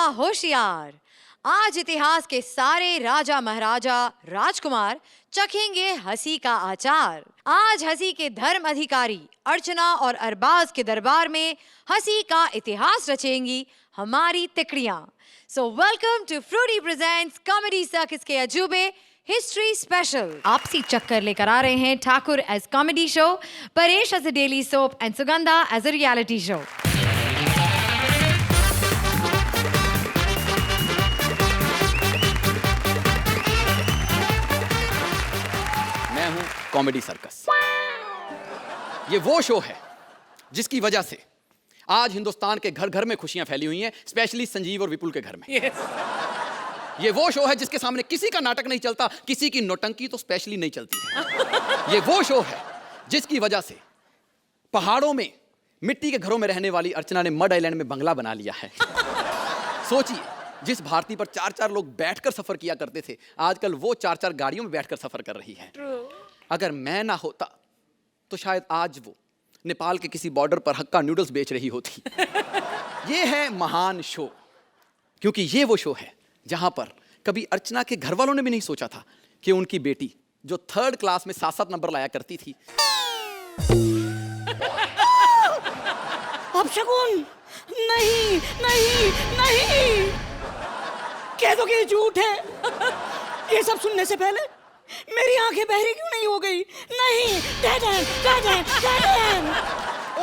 होशियार। आज इतिहास के सारे राजा महाराजा राजकुमार चखेंगे हंसी का आचार। आज हंसी के धर्म अधिकारी अर्चना और अरबाज के दरबार में हंसी का इतिहास रचेंगी हमारी तिकड़ियां। So welcome to Frooti presents comedy circus के अजूबे हिस्ट्री स्पेशल। आपसी चक्कर लेकर आ रहे हैं Thakur as comedy show, Paresh as a daily soap and Sugandha as a reality show. मैं हूं कॉमेडी सर्कस। ये वो शो है जिसकी वजह से आज हिंदुस्तान के घर घर में खुशियां फैली हुई हैं, स्पेशली संजीव और विपुल के घर में। ये वो शो है जिसके सामने किसी का नाटक नहीं चलता, किसी की नौटंकी तो स्पेशली नहीं चलती है। ये वो शो है जिसकी वजह से पहाड़ों में मिट्टी के घरों में रहने वाली अर्चना ने मड आइलैंड में बंगला बना लिया है। सोचिए, जिस भारतीय पर 4-4 लोग बैठकर सफर किया करते थे, आजकल वो 4-4 गाड़ियों में बैठकर सफर कर रही है। अगर मैं ना होता तो शायद आज वो नेपाल के किसी बॉर्डर पर हक्का नूडल्स बेच रही होती। ये है महान शो, क्योंकि ये वो शो है जहां पर कभी अर्चना के घर वालों ने भी नहीं सोचा था कि उनकी बेटी जो 3rd क्लास में 7-7 नंबर लाया करती थी। अपशगुन, नहीं नहीं नहीं, कह दो कि ये झूठ है। ये सब सुनने से पहले मेरी आंखें बहरी क्यों नहीं हो गई? नहीं,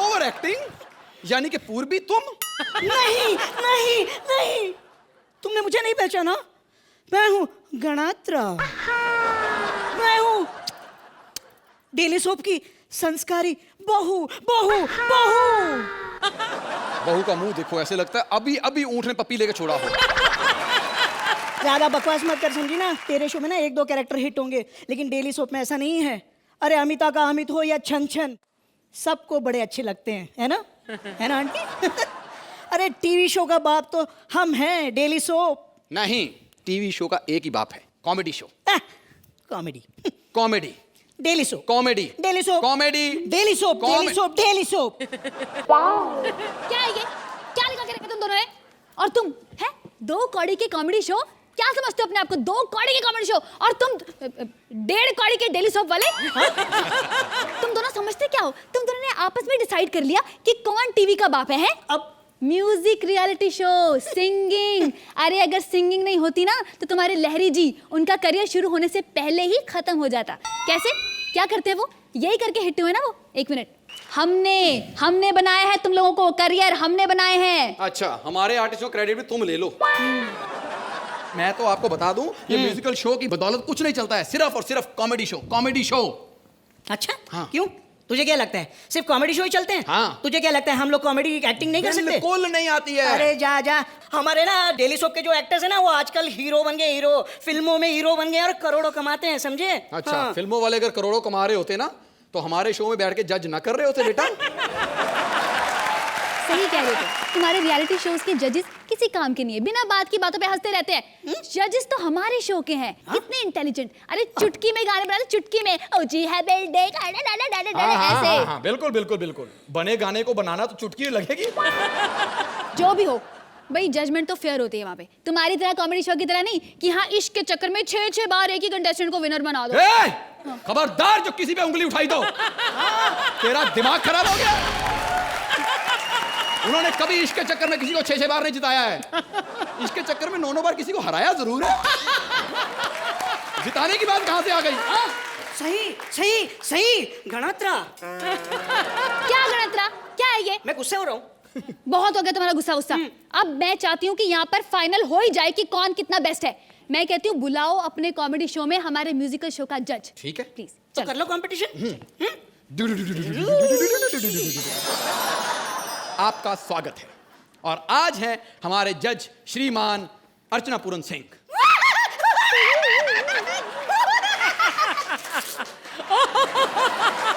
ओवर एक्टिंग, यानी कि पूर्वी तुम? नहीं नहीं नहीं, तुमने मुझे नहीं पहचाना? मैं हूं गणात्रा। मैं हूं डेली सोप की संस्कारी बहू बहू बहू। बहू का मुंह देखो, ऐसे लगता है अभी अभी ऊंट ने पप्पी लेके छोड़ा हो। ज्यादा बकवास मत कर समझी ना। तेरे शो में ना 1-2 कैरेक्टर हिट होंगे, लेकिन डेली सोप में ऐसा नहीं है। अरे अमिता का अमित हो या छन छन, सबको बड़े अच्छे लगते हैं, है ना आंटी? अरे टीवी शो का बाप तो हम हैं, डेली सोप। नहीं, टीवी शो का एक ही बाप है, comedy show. Comedy comedy daily soap, comedy daily soap, comedy daily soap, daily soap, daily soap. क्या है ये? क्या लिखा के रखा तुम दोनों ने? और तुम है 2 कौड़ी के कॉमेडी शो? क्या समझते हो अपने आप को? 2 कौड़ी के कॉमेडी शो और तुम 1.5 कौड़ी के डेली सोप वाले? तुम दोनों समझते क्या हो? तुम दोनों ने आपस में डिसाइड कर लिया कि कौन टीवी का बाप है? अब म्यूजिक रियलिटी शो, सिंगिंग। अरे अगर सिंगिंग नहीं होती ना तो तुम्हारे लहरी जी, उनका करियर शुरू होने से पहले ही खत्म हो जाता। कैसे? क्या करते हैं वो? यही करके हिट हुए ना वो। 1 मिनट, हमने बनाया है तुम लोगों को करियर, हमने बनाए हैं। अच्छा, हमारे आर्टिस्टों क्रेडिट भी तुम ले लो। मैं तो आपको बता दूं, ये म्यूजिकल शो की बदौलत कुछ नहीं चलता है, सिर्फ और सिर्फ कॉमेडी शो, कॉमेडी शो। अच्छा, हाँ। क्यों? तुझे क्या लगता है सिर्फ कॉमेडी शो ही चलते हैं? हाँ। तुझे क्या लगता है हम लोग कॉमेडी एक्टिंग नहीं कर सकते? बिल्कुल नहीं आती है। अरे जा, हमारे ना डेली सोप के जो एक्टर्स हैं ना, वो आजकल हीरो बन गए, हीरो फिल्मों में हीरो बन गए और करोड़ों कमाते हैं, समझे? अच्छा, हाँ। फिल्मों वाले अगर करोड़ों कमा रहे होते ना तो हमारे शो में बैठ के जज ना कर रहे होते बेटा। सही कह रहे थे, तुम्हारे रियलिटी शोज के जजेस किसी काम के नहीं है, बिना बात की बातों पे हंसते रहते हैं। जजेस तो हमारे शो के हैं। कितने इंटेलिजेंट। अरे चुटकी में गाने बना, चुटकी में ओ जी है बेल्डे ऐसे। हाँ, बिल्कुल बिल्कुल बिल्कुल, बने गाने को बनाना तो चुटकी लगेगी। जो भी हो भाई, जजमेंट तो फेयर होती है वहाँ पे। तुम्हारी तरह कॉमेडी शो की तरह नहीं कि हाँ इश्क के चक्कर में 6 बार एक ही कंटेस्टेंट को विनर बना दो। खबरदार जो किसी पे उंगली उठाई दो, तेरा दिमाग खराब हो गया। उन्होंने कभी इश्क के चक्कर में किसी को 6 बार नहीं जिताया है। इश्क के चक्कर में 9 बार किसी को हराया जरूर है। जिताने की बात कहां से आ गई? सही गणात्रा। क्या गणतरा? क्या है ये? मैं गुस्से हो रहा हूँ। बहुत हो गया तुम्हारा गुस्सा। अब मैं चाहती हूँ कि यहाँ पर फाइनल हो ही जाए कि कौन कितना बेस्ट है। मैं कहती हूँ बुलाओ अपने कॉमेडी शो में हमारे म्यूजिकल शो का जज। ठीक है, प्लीज तो कर लो कंपटीशन। आपका स्वागत है और आज हैं हमारे जज श्रीमान अर्चना पूरन सिंह।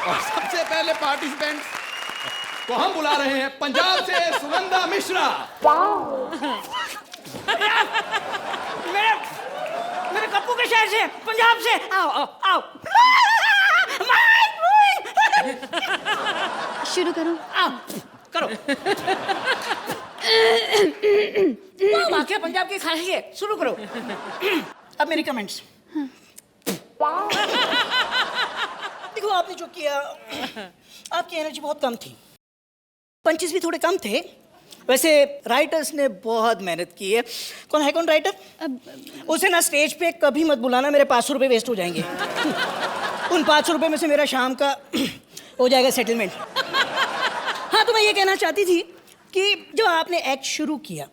और सबसे पहले पार्टिसिपेंट को हम बुला रहे हैं पंजाब से सुगंधा मिश्रा। मेरे कप्पू के शहर से, पंजाब से। आओ। शुरू करो। आओ, करो। वाकया पंजाब की खासी है, शुरू करो। अब मेरी कमेंट्स। देखो आपने जो किया, आपकी एनर्जी बहुत कम थी, पंचेस भी थोड़े कम थे। वैसे राइटर्स ने बहुत मेहनत की है। कौन राइटर? उसे ना स्टेज पे कभी मत बुलाना, मेरे 500 रुपये वेस्ट हो जाएंगे। उन 500 रुपये में से मेरा शाम का हो जाएगा सेटलमेंट। हाँ, तो मैं ये कहना चाहती थी कि जो आपने एक्ट शुरू किया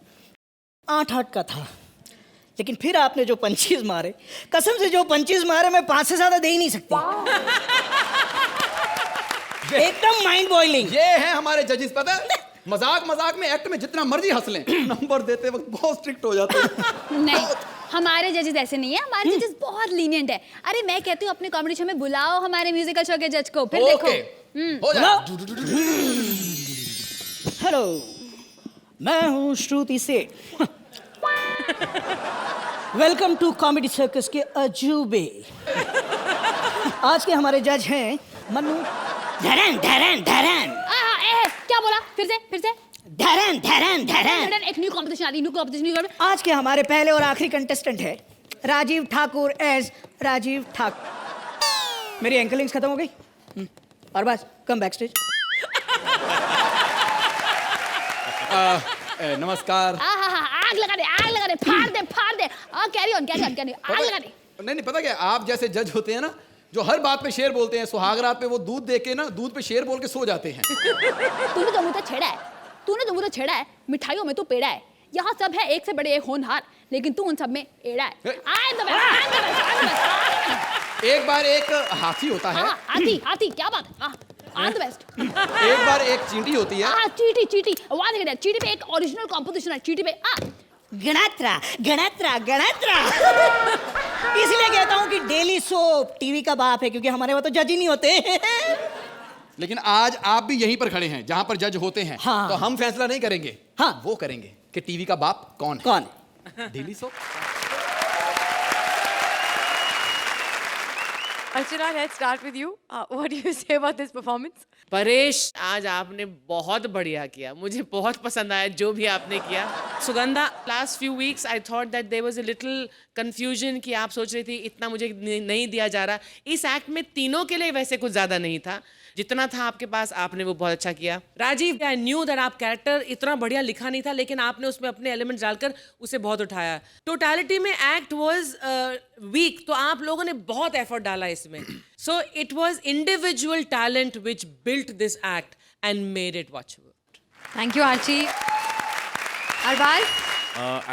8 का था, लेकिन फिर आपने जो पंचेस मारे, कसम से जो पंचेस मारे मैं 5 से ज्यादा दे ही नहीं सकती। एकदम माइंड बॉइलिंग। ये है हमारे जजेस, पता है? मजाक में एक्ट में जितना मर्जी हंस लें, नंबर देते वक्त बहुत स्ट्रिक्ट हो जाते हैं। नहीं, हमारे जजेस ऐसे नहीं है, हमारे जजेस बहुत लीनियंट है। अरे मैं कहती हूँ अपने कॉमेडी शो में बुलाओ हमारे म्यूजिकल शो के जज को, फिर देखो। हो जाए। हेलो, मैं हूँ श्रुति सेठ। वेलकम टू कॉमेडी सर्कस के अजूबे। आज के हमारे जज हैं मन्नू धरन धरन धरन। क्या बोला? फिर से धरन धरन धरन। एक न्यू कॉम्पिटिशन। आज के हमारे पहले और आखिरी कंटेस्टेंट है राजीव ठाकुर एज राजीव ठाकुर। मेरी एंकलिंग्स खत्म हो गई और बस कम बैक स्टेज। नमस्कार। आग लगा दे, फाड़ दे। कैरी ऑन, आग लगा दे। नहीं, पता क्या, आप जैसे जज होते हैं ना, जो हर बात पे शेर बोलते हैं, सुहागरात पे वो दूध दे के ना, दूध पे शेर बोल के सो जाते हैं। तूने तो मुझे छेड़ा है, मिठाइयों में तू पेड़ा है। यहाँ सब है एक से बड़े एक होनहार, लेकिन तू उन सब में एड़ा है। एक बार एक हाथी होता है। हाथी क्या बात है? All the best. एक बार एक चींटी होती है। चींटी वहाँ देख रहे हैं, चींटी पे एक ओरिजिनल कॉम्पोजिशन है। चींटी पे गणत्रा। इसलिए कहता हूँ कि डेली सोप टीवी का बाप है, क्योंकि हमारे वहाँ तो जज ही नहीं होते। लेकिन आज आप भी यहीं पर खड़े हैं जहां पर जज होते हैं। हाँ। तो हम फैसला नहीं करेंगे, हाँ। वो करेंगे कि टीवी का बाप कौन है। कौन? Daily soap. Archana, let's start with you. What do you say about this performance? Paresh, आज आपने बहुत बढ़िया किया, मुझे बहुत पसंद आया जो भी आपने किया। Sugandha, last few weeks I thought that there was a little confusion कि आप सोच रही थी इतना मुझे नहीं दिया जा रहा। इस एक्ट में तीनों के लिए वैसे कुछ ज़्यादा नहीं था, जितना था आपके पास आपने वो बहुत अच्छा किया। राजीव, आई न्यू दैट आप कैरेक्टर इतना बढ़िया लिखा नहीं था, लेकिन आपने उसमें अपने एलिमेंट्स डालकर उसे बहुत उठाया। टोटलिटी में एक्ट वाज वीक, तो आप लोगों ने बहुत एफर्ट डाला इसमें। सो it was individual talent which built this act and made it watchable. Thank you, Archie. Arbaz?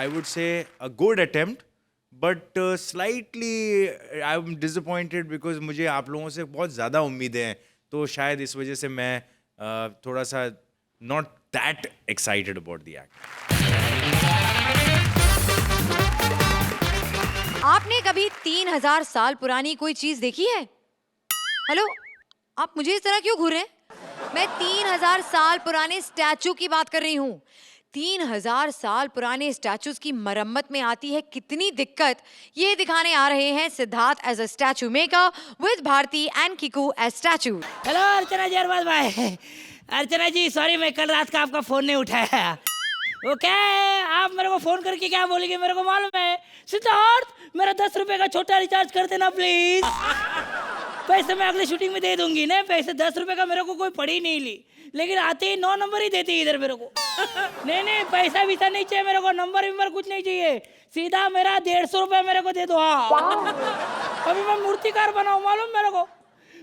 I would say a good attempt, but slightly I'm disappointed because मुझे आप लोगों से बहुत ज़्यादा उम्मीदें हैं, तो शायद इस वजह से मैं थोड़ा सा not that excited about the act. आपने कभी 3000 साल पुरानी कोई चीज देखी है? हेलो, आप मुझे इस तरह क्यों घूर रहे हैं? मैं 3000 साल पुराने स्टैचू की बात कर रही हूँ। 3000 साल पुराने स्टैचूज की मरम्मत में आती है कितनी दिक्कत, ये दिखाने आ रहे हैं Siddharth as a statue maker with Bharti and Kiku as statue. Hello Archana ji, Arbaaz भाई। अर्चना जी सॉरी, मैं कल रात का आपका फोन नहीं उठाया। ओके, आप मेरे को फोन करके क्या बोलेंगे मेरे को मालूम है। सिद्धार्थ, मेरा 10 रुपए का छोटा रिचार्ज कर देना प्लीज। पैसे मैं अगली शूटिंग में दे दूंगी ना। पैसे 10 रुपए का मेरे को कोई पड़ी नहीं ली, लेकिन आते ही 9 नंबर ही देती इधर मेरे को। नहीं, पैसा वैसा नहीं चाहिए मेरे को, नंबर कुछ नहीं चाहिए, सीधा मेरा 150 रुपए मेरे को दे दो। हाँ, अभी मैं मूर्तिकार बनाऊं मालूम मेरे को।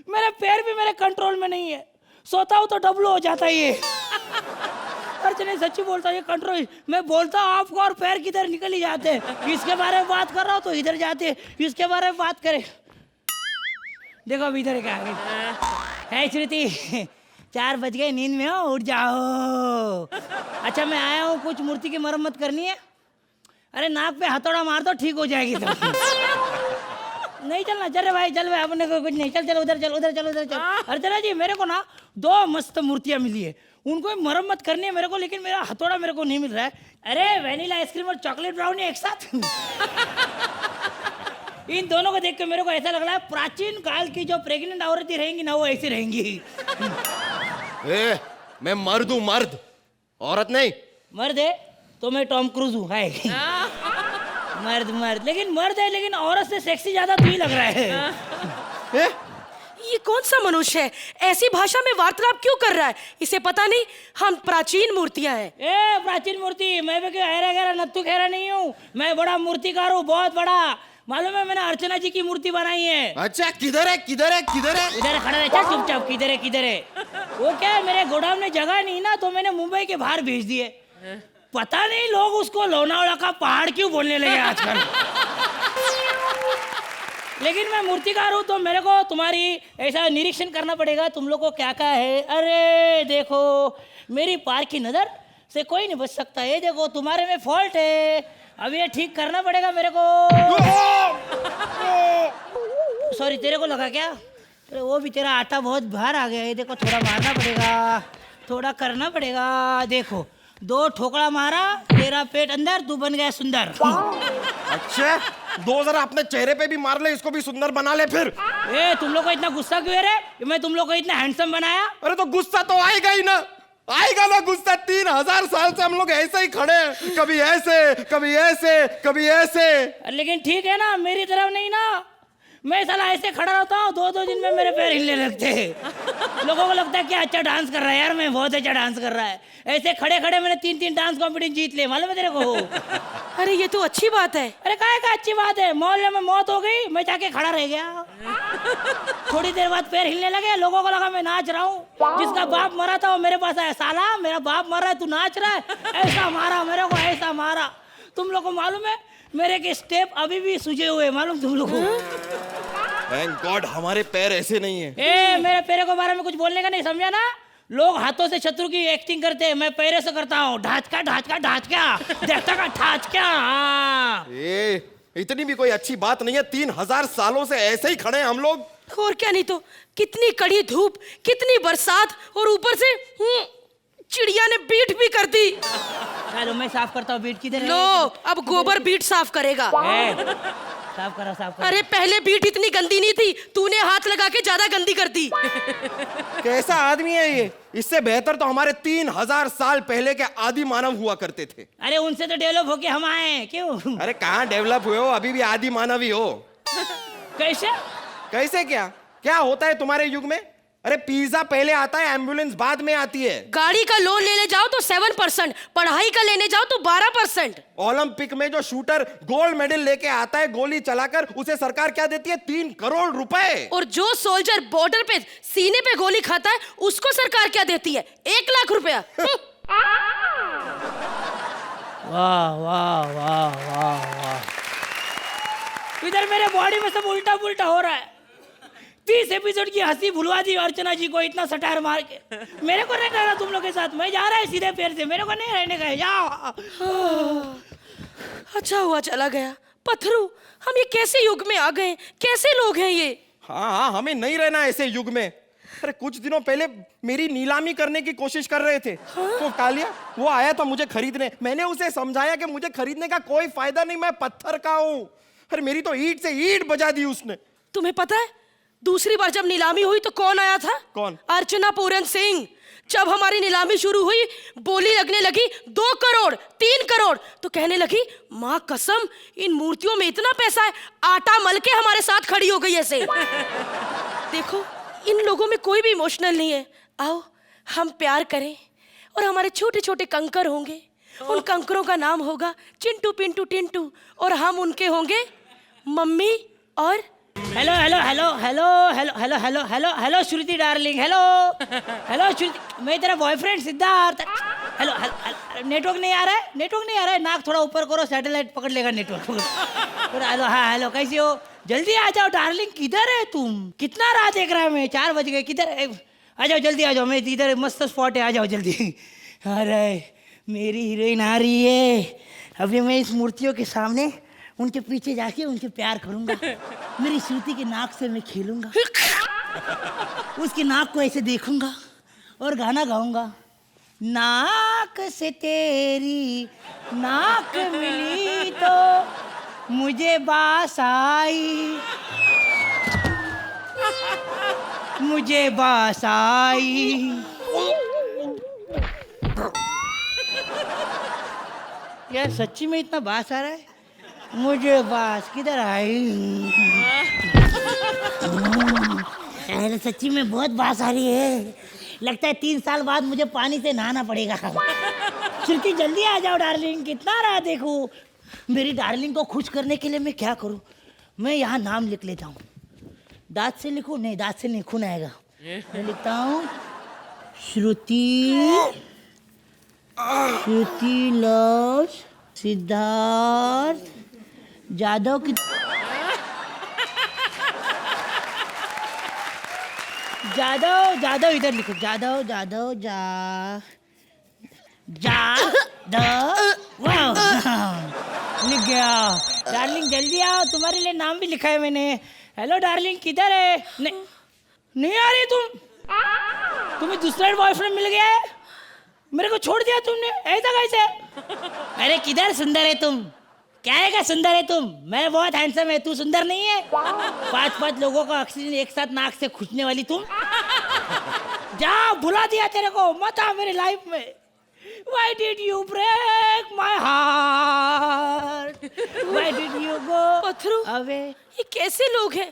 मेरे पैर भी मेरे कंट्रोल में नहीं है, सोता हूँ तो डब्लू हो जाता है ये। अर्चना सच्ची बोलता है, ये कंट्रोल मैं बोलता हूँ आपको और पैर किधर निकल ही जाते हैं। इसके बारे में बात कर रहा हूँ तो इधर जाते हैं, इसके बारे में बात करें। देखो अभी इधर क्या है श्रुति, 4 बज गए, नींद में हो, उठ जाओ। अच्छा मैं आया हूँ, कुछ मूर्ति की मरम्मत करनी है। अरे नाक पे हथौड़ा मार दो, ठीक हो जाएगी तो। नहीं चलना, चल भाई चल भाई, अपने को कुछ नहीं, चल उधर चल। अर्चना जी, मेरे को ना 2 मस्त मूर्तियाँ मिली है, उनको मरम्मत करनी है मेरे को, लेकिन मेरा हथौड़ा मेरे को नहीं मिल रहा है। अरे वेनिला आइसक्रीम और चॉकलेट ब्राउनी एक साथ। इन दोनों को देख के मेरे को ऐसा लग रहा है प्राचीन काल की जो प्रेग्नेंट औरतें रहेंगी ना, वो ऐसी रहेंगी। मैं मर्द हूँ, मर्द, औरत नहीं। मर्द है तो मैं टॉम क्रूज हूँ है मर्द मर्द, लेकिन मर्द है, लेकिन औरत से सेक्सी ज्यादा तू ही लग रहा है। ये कौन सा मनुष्य है, ऐसी भाषा में वार्तालाप क्यों कर रहा है? इसे पता नहीं हम प्राचीन मूर्तियां हैं। ए प्राचीन मूर्ति, मैं भी कोई हैरा गहरा नत्थु खेरा नहीं हूँ, मैं बड़ा मूर्तिकार हूँ, बहुत बड़ा। मालूम है मैंने अर्चना जी की मूर्ति बनाई है। अच्छा किधर है किधर है किधर है? इधर खड़ा रहता चुपचाप, किधर है किधर है। वो क्या है, मेरे गोदाम में जगह नहीं ना, तो मैंने मुंबई के बाहर भेज दिए। पता नहीं लोग उसको लोनावाला का पहाड़ क्यों बोलने लगे आजकल। लेकिन मैं मूर्तिकार हूँ, तो मेरे को तुम्हारी ऐसा निरीक्षण करना पड़ेगा, तुम लोग को क्या क्या है। अरे देखो, मेरी पार की नजर से कोई नहीं बच सकता। ये देखो तुम्हारे में फॉल्ट है, अब ये ठीक करना पड़ेगा मेरे को। सॉरी, तेरे को लगा क्या? अरे वो भी तेरा आटा बहुत बाहर आ गया है, देखो थोड़ा मारना पड़ेगा, थोड़ा करना पड़ेगा। देखो 2 ठोकरा मारा, तेरा पेट अंदर, तू बन गया सुंदर। अच्छा 2 जरा अपने चेहरे पे भी मार ले, इसको भी सुंदर बना ले फिर। ए तुम लोग को इतना गुस्सा क्यों है रे? मैं तुम लोग को इतना हैंडसम बनाया। अरे तो गुस्सा तो आएगा ही ना, आएगा ना गुस्सा। 3000 साल से हम लोग ऐसे ही खड़े हैं, कभी ऐसे कभी ऐसे कभी ऐसे। लेकिन ठीक है ना, मेरी तरफ नहीं ना, मैं साला ऐसे खड़ा रहता हूँ, 2-2 दिन में मेरे पैर हिलने लगते हैं। लोगों को लगता है कि अच्छा डांस कर रहा है यार, मैं बहुत अच्छा डांस कर रहा है। ऐसे खड़े खड़े मैंने 3 डांस कॉम्पिटिशन जीत लिए, मालूम है तेरे को? अरे ये तो अच्छी बात है। अरे काहे का अच्छी बात है, मोहल्ले में मौत हो गई, मैं जाके खड़ा रह गया। थोड़ी देर बाद पैर हिलने लगे, लोगों को लगा मैं नाच रहा हूँ। जिसका बाप मरा था वो मेरे पास आया, साला मेरा बाप मर रहा है, तू नाच रहा है? ऐसा मारा मेरे को, ऐसा मारा। तुम लोग को मालूम है मेरे के स्टेप अभी भी सूजे हुए, मालूम तुम लोग को? थैंक गॉड हमारे पैर ऐसे नहीं है। ए मेरे पैरों के बारे में कुछ बोलने का नहीं, समझा ना? लोग हाथों से शत्रु की एक्टिंग करते हैं, मैं पैरों से करता हूँ। ढांचका ढांचका ढांचका, देखता का ढांचका। ए इतनी भी कोई अच्छी बात नहीं है, 3000 सालों से ऐसे ही खड़े हैं हम लोग। और क्या, नहीं तो कितनी कड़ी धूप, कितनी बरसात, और ऊपर से चिड़िया ने बीट भी कर दी। चलो मैं साफ करता हूँ, बीट किधर है? लो अब गोबर बीट साफ करेगा। साफ करो साफ करो। अरे पहले बीट इतनी गंदी नहीं थी, तूने हाथ लगा के ज्यादा गंदी कर दी। कैसा आदमी है ये? इससे बेहतर तो हमारे 3000 साल पहले के आदि मानव हुआ करते थे। अरे उनसे तो डेवलप होके हम आए हैं, क्यों? अरे कहाँ डेवलप हुए हो, अभी भी आदि मानव ही हो। कैसे? कैसे क्या क्या होता है तुम्हारे युग में? अरे पिज्जा पहले आता है, एम्बुलेंस बाद में आती है। गाड़ी का लोन लेने जाओ तो 7%, पढ़ाई का लेने जाओ तो 12%। ओलंपिक में जो शूटर गोल्ड मेडल लेके आता है गोली चलाकर, उसे सरकार क्या देती है? 3 करोड़ रुपए। और जो सोल्जर बॉर्डर पे सीने पे गोली खाता है, उसको सरकार क्या देती है? 1 लाख रुपया। वाह वाह वाह वाह वाह। इधर मेरे बॉडी में सब उल्टा पुल्टा हो रहा है। 30 एपिसोड की हंसी भुलवा दी अर्चना जी को, इतना सटार मार के। मेरे को नहीं रहना तुम लोग के साथ, मैं जा रहा है सीधे पैर से, मेरे को नहीं रहने का, जाओ। अच्छा हुआ चला गया। पत्थरू, हम ये कैसे युग में आ गए? कैसे लोग हैं ये? हाँ हमें नहीं रहना ऐसे युग में। अरे कुछ दिनों पहले मेरी नीलामी करने की कोशिश कर रहे थे। तो कालिया वो आया था मुझे खरीदने, मैंने उसे समझाया कि मुझे खरीदने का कोई फायदा नहीं, मैं पत्थर का हूँ। अरे मेरी तो ईंट से ईंट बजा दी उसने। तुम्हें पता है दूसरी बार जब नीलामी हुई तो कौन आया था? कौन? अर्चना पूरन सिंह। जब हमारी नीलामी शुरू हुई, बोली लगने लगी 2 करोड़ 3 करोड़, तो कहने लगी माँ कसम इन मूर्तियों में इतना पैसा है, आटा मल के हमारे साथ खड़ी हो गई ऐसे। देखो इन लोगों में कोई भी इमोशनल नहीं है। आओ हम प्यार करें, और हमारे छोटे छोटे कंकर होंगे, उन कंकरों का नाम होगा चिंटू पिंटू टिंटू, और हम उनके होंगे मम्मी और hello hello hello hello hello hello hello hello hello Shruti darling, hello hello Shruti, मैं तेरा बॉयफ्रेंड सिद्धार्थ। हेलो नेटवर्क नहीं आ रहा है, नेटवर्क नहीं आ रहा है, नाक थोड़ा ऊपर करो, सैटेलाइट पकड़ लेगा नेटवर्क। हेलो हाँ हेलो, कैसी हो? जल्दी आ जाओ डार्लिंग, किधर है तुम? कितना रात देख रहा है मैं, 4 बज गए, किधर? आ जाओ जल्दी आ जाओ, मैं इधर मस्त स्पॉट है, आ जाओ जल्दी। अरे मेरी हीरोइन आ रही है, अभी मैं इस मूर्तियों के सामने उनके पीछे जाके उनके प्यार करूंगा। मेरी श्रुति के नाक से मैं खेलूंगा, उसकी नाक को ऐसे देखूंगा और गाना गाऊंगा। नाक से तेरी नाक मिली तो मुझे बास आई, मुझे बास आई। यार सच्ची में इतना बास आ रहा है? मुझे बास किधर आई? अरे सच्ची में बहुत बास आ रही है। लगता है 3 साल बाद मुझे पानी से नहाना पड़ेगा। श्रुति जल्दी आ जाओ डार्लिंग, कितना राह देखूं। मेरी डार्लिंग को खुश करने के लिए मैं क्या करूं? मैं यहाँ नाम लिख लेता हूँ। दांत से लिखूं? नहीं, दांत से नहीं, खून आएगा। मैं लिखता हूँ श्रुति, श्रुति लव्स सिद्धार्थ जादव की। जादव जादव इधर लिखो। जादव जादव वाह लिख गया। डार्लिंग जल्दी आओ, तुम्हारे लिए नाम भी लिखा है मैंने। हेलो डार्लिंग, किधर है? नहीं आ रही तुम? तुम्हें दूसरा बॉयफ्रेंड मिल गया है? मेरे को छोड़ दिया तुमने, ऐसा कैसे? अरे किधर सुंदर है तुम? क्या है का सुंदर है तुम? मैं बहुत हैंडसम है, तू सुंदर नहीं है। 5 लोगों का ऑक्सीजन एक साथ नाक से खींचने वाली तुम। जा, भुला दिया तेरे को, मत आ मेरी लाइफ में। Why did you break my heart? Why did you go पत्थरू, away? ये कैसे लोग हैं?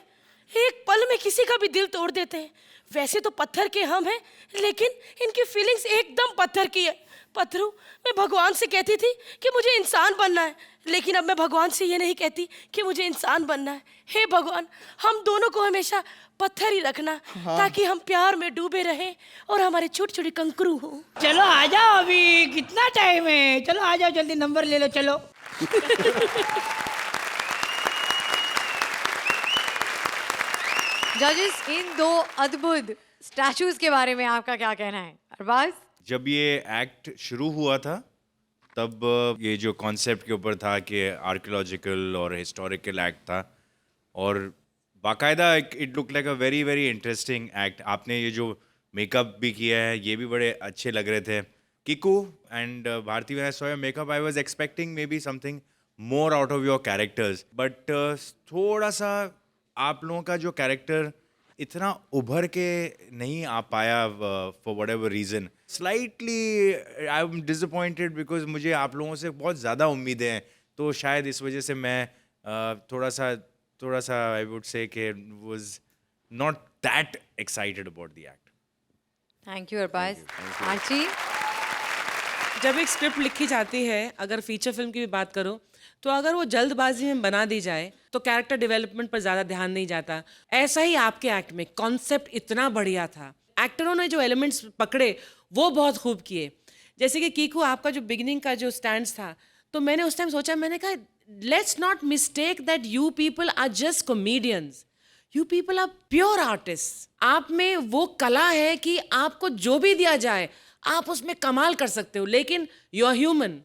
एक पल में किसी का भी दिल तोड़ देते हैं। वैसे तो पत्थर के हम हैं, लेकिन इनकी फीलिंग्स एकदम पत्थर की है। पत्थरू, मैं भगवान से कहती थी कि मुझे इंसान बनना है, लेकिन अब मैं भगवान से ये नहीं कहती कि मुझे इंसान बनना है। हे भगवान, हम दोनों को हमेशा पत्थर ही रखना, ताकि हम प्यार में डूबे रहें और हमारे छोटे छोटे कंकरू हों। चलो आ जाओ, अभी कितना टाइम है? चलो आ जाओ, जल्दी नंबर ले लो, चलो। जजेस, इन 2 अद्भुत स्टैचूज के बारे में आपका क्या कहना है? अरबाज? जब ये एक्ट शुरू हुआ था तब ये जो कॉन्सेप्ट के ऊपर था कि आर्कियोलॉजिकल और हिस्टोरिकल एक्ट था, और बाकायदा it look like a very very interesting act. आपने ये जो मेकअप भी किया है ये भी बड़े अच्छे लग रहे थे। Kiku and Bharti, when I saw your makeup I was expecting maybe something more out of your characters, but थोड़ा सा आप लोगों का जो कैरेक्टर इतना उभर के नहीं आ पाया for what ever reason. Slightly I am disappointed because मुझे आप लोगों से बहुत ज़्यादा उम्मीदें हैं, तो शायद इस वजह से मैं थोड़ा सा आई वुड से कि was not that excited about the act. Thank you Arbaz. Archi? जब एक स्क्रिप्ट लिखी जाती है, अगर फीचर फिल्म की भी बात करो, तो अगर वो जल्दबाजी में बना दी जाए तो कैरेक्टर डेवलपमेंट पर ज़्यादा ध्यान नहीं जाता। ऐसा ही आपके एक्ट में कॉन्सेप्ट इतना बढ़िया था, एक्टरों ने जो एलिमेंट्स पकड़े वो बहुत खूब किए। जैसे कि कीकू, आपका जो बिगिनिंग का जो स्टैंड्स था, तो मैंने उस टाइम सोचा, मैंने कहा let's not mistake that you people are just comedians, you people are pure artist. आप में वो कला है कि आपको जो भी दिया जाए आप उसमें कमाल कर सकते हो, लेकिन यू आर ह्यूमन।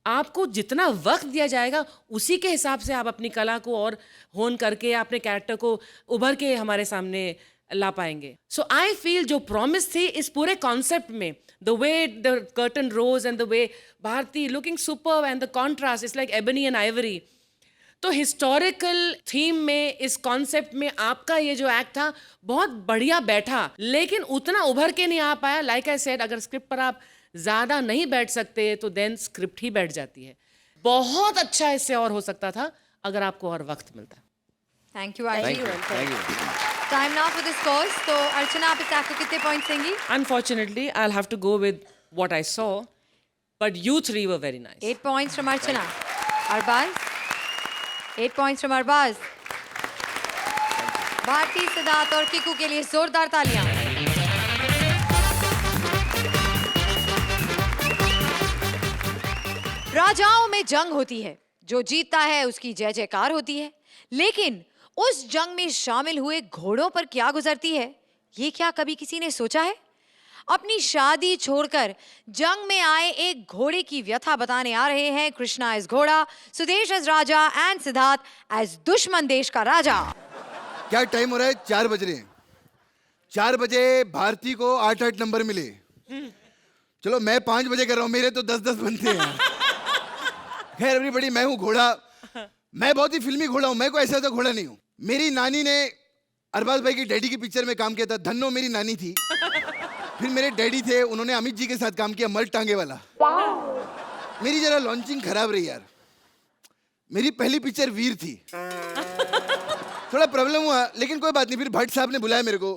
आपको जितना वक्त दिया जाएगा उसी के हिसाब से आप अपनी कला को और होन करके अपने कैरेक्टर को उभर के हमारे सामने ला पाएंगे। सो आई फील जो प्रॉमिस थी इस पूरे कॉन्सेप्ट में, the way the curtain rose and the way Bharti looking superb and the contrast is like ebony and ivory. तो हिस्टोरिकल थीम में, इस कॉन्सेप्ट में आपका ये जो एक्ट था बहुत बढ़िया बैठा, लेकिन उतना उभर के नहीं आ पाया। लाइक आई सेड, अगर स्क्रिप्ट पर आप ज़्यादा नहीं बैठ सकते तो देन स्क्रिप्ट ही बैठ जाती है। बहुत अच्छा इससे और हो सकता था अगर आपको और वक्त मिलता। Thank you Archi. Time now for the scores. तो अर्चना, आप इस एक्ट को कितने पॉइंट्स देंगी? Unfortunately I will have to go with what I saw, but you 3 were very nice. 8 points from Archana. Arbaz? 8 points from Arbaz. Bharti, Siddharth और किकू के लिए जोरदार तालियां। राजाओं में जंग होती है, जो जीतता है उसकी जय जयकार होती है, लेकिन उस जंग में शामिल हुए घोड़ों पर क्या गुजरती है, ये क्या कभी किसी ने सोचा है? अपनी शादी छोड़कर जंग में आए एक घोड़े की व्यथा बताने आ रहे हैं कृष्णा एज घोड़ा, सुदेश एज राजा एंड सिद्धार्थ एज दुश्मन देश का राजा। क्या टाइम हो रहा है? 4 बज रहे हैं। 4 बजे भारती को 8-8 नंबर मिले। चलो मैं 5 बजे कर रहा हूँ, मेरे तो 10-10 बनते हैं। खैर एवरीबॉडी, मैं हूँ घोड़ा। मैं बहुत ही फिल्मी घोड़ा हूँ, मैं कोई ऐसा घोड़ा नहीं हूँ। मेरी नानी ने अरबाज भाई की डैडी की पिक्चर में काम किया था, धन्नो मेरी नानी थी। फिर मेरे डैडी थे, उन्होंने अमित जी के साथ काम किया, मर्द टांगे वाला। मेरी जरा लॉन्चिंग खराब रही यार। मेरी पहली पिक्चर वीर थी, थोड़ा प्रॉब्लम हुआ, लेकिन कोई बात नहीं। फिर भट्ट साहब ने बुलाया मेरे को।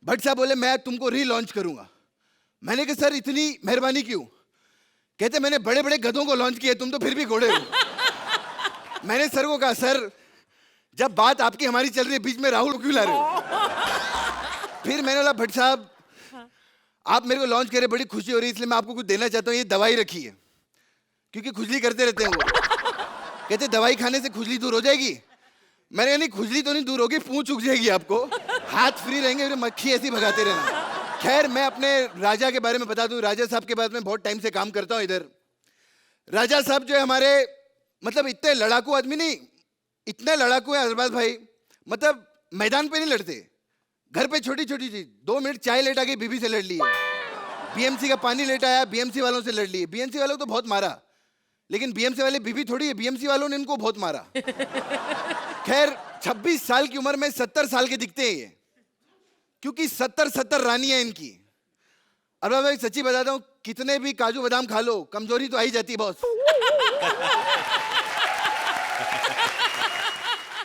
भट्ट साहब बोले मैं तुमको री-लॉन्च करूंगा। मैंने कहा सर इतनी मेहरबानी क्यों? कहते मैंने बड़े बड़े गधों को लॉन्च किया, तुम तो फिर भी घोड़े हो। मैंने सर को कहा सर जब बात आपकी हमारी चल रही है बीच में राहुल को क्यों ला रहे हो? फिर मैंने बोला भट्ट साहब आप मेरे को लॉन्च करे, बड़ी खुशी हो रही है, इसलिए मैं आपको कुछ देना चाहता हूँ। ये दवाई रखी है, क्योंकि खुजली करते रहते हैं वो। कहते दवाई खाने से खुजली दूर हो जाएगी। मैंने कहा नहीं खुजली तो नहीं दूर होगी, पूंछ उग जाएगी आपको, हाथ फ्री रहेंगे, फिर मक्खी ऐसी भगाते रहना। खैर मैं अपने राजा के बारे में बता दूं। राजा साहब के बाद में बहुत टाइम से काम करता हूं इधर। राजा साहब जो है हमारे मतलब इतने लड़ाकू आदमी नहीं, इतने लड़ाकू है अरबाज भाई, मतलब मैदान पे नहीं लड़ते, घर पे छोटी छोटी चीज। 2 मिनट चाय लेट आ गई, बीबी से लड़ ली है। बीएमसी का पानी लेट आया, बीएमसी वालों से लड़ ली। बीएमसी वालों को तो बहुत मारा, लेकिन बीएमसी वाले बीबी थोड़ी है, बीएमसी वालों ने इनको बहुत मारा। खैर 26 साल की उम्र में 70 साल के दिखते हैं ये, क्योंकि 70 रानी है इनकी। अरबाज भाई सच्ची बताता हूं, कितने भी काजू बादाम खा लो कमजोरी तो आई जाती है बॉस।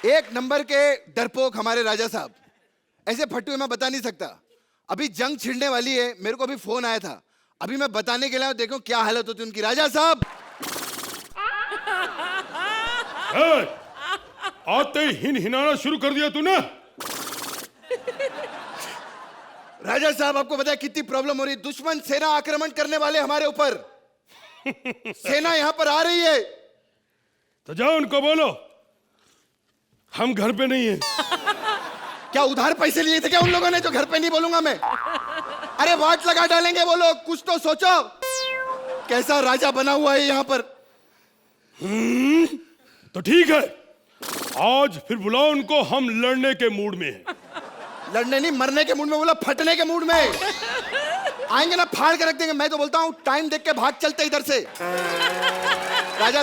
एक नंबर के डरपोक हमारे राजा साहब, ऐसे फट्टू मैं बता नहीं सकता। अभी जंग छिड़ने वाली है, मेरे को अभी फोन आया था, अभी मैं बताने के लिए देखो क्या हालत होती है उनकी। राजा साहब आते ही हिनहिनाना शुरू कर दिया तूने। राजा साहब आपको पता है कितनी प्रॉब्लम हो रही है? दुश्मन सेना आक्रमण करने वाले हमारे ऊपर। सेना यहां पर आ रही है। तो जाओ उनको बोलो हम घर पे नहीं है। क्या उधार पैसे लिए थे क्या उन लोगों ने जो घर पे नहीं बोलूंगा मैं? अरे वाट लगा डालेंगे वो लोग, कुछ तो सोचो। कैसा राजा बना हुआ है यहां पर। तो ठीक है, आज फिर बुलाओ उनको, हम लड़ने के मूड में हैं। लड़ने नहीं मरने के मूड में, बोला फटने के मूड में आएंगे ना, फाड़ के रख देंगे। मैं तो बोलता हूं टाइम देख के भाग चलते इधर से। राजा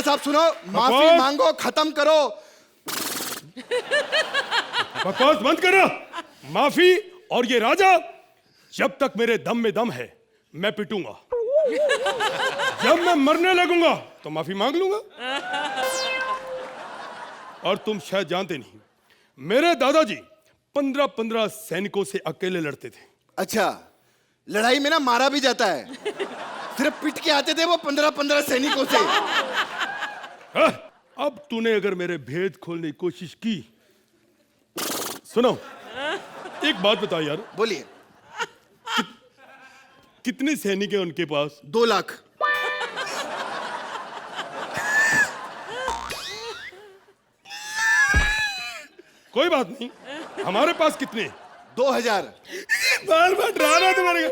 साहब सुनो, माफी मांगो, खत्म करो। बकवास बंद करो। माफी और ये राजा, जब तक मेरे दम में दम है मैं पिटूंगा। जब मैं मरने लगूंगा तो माफी मांग लूंगा। और तुम शायद जानते नहीं, मेरे दादाजी 15-15 सैनिकों से अकेले लड़ते थे। अच्छा, लड़ाई में ना मारा भी जाता है, सिर्फ पिट के आते थे वो 15-15 सैनिकों से। अब तूने अगर मेरे भेद खोलने की कोशिश की, सुनो एक बात बता यार। बोलिए। कितने सैनिक है उनके पास? 2 लाख। कोई बात नहीं, हमारे पास कितने? 2000। बार बार डराना तुम्हारे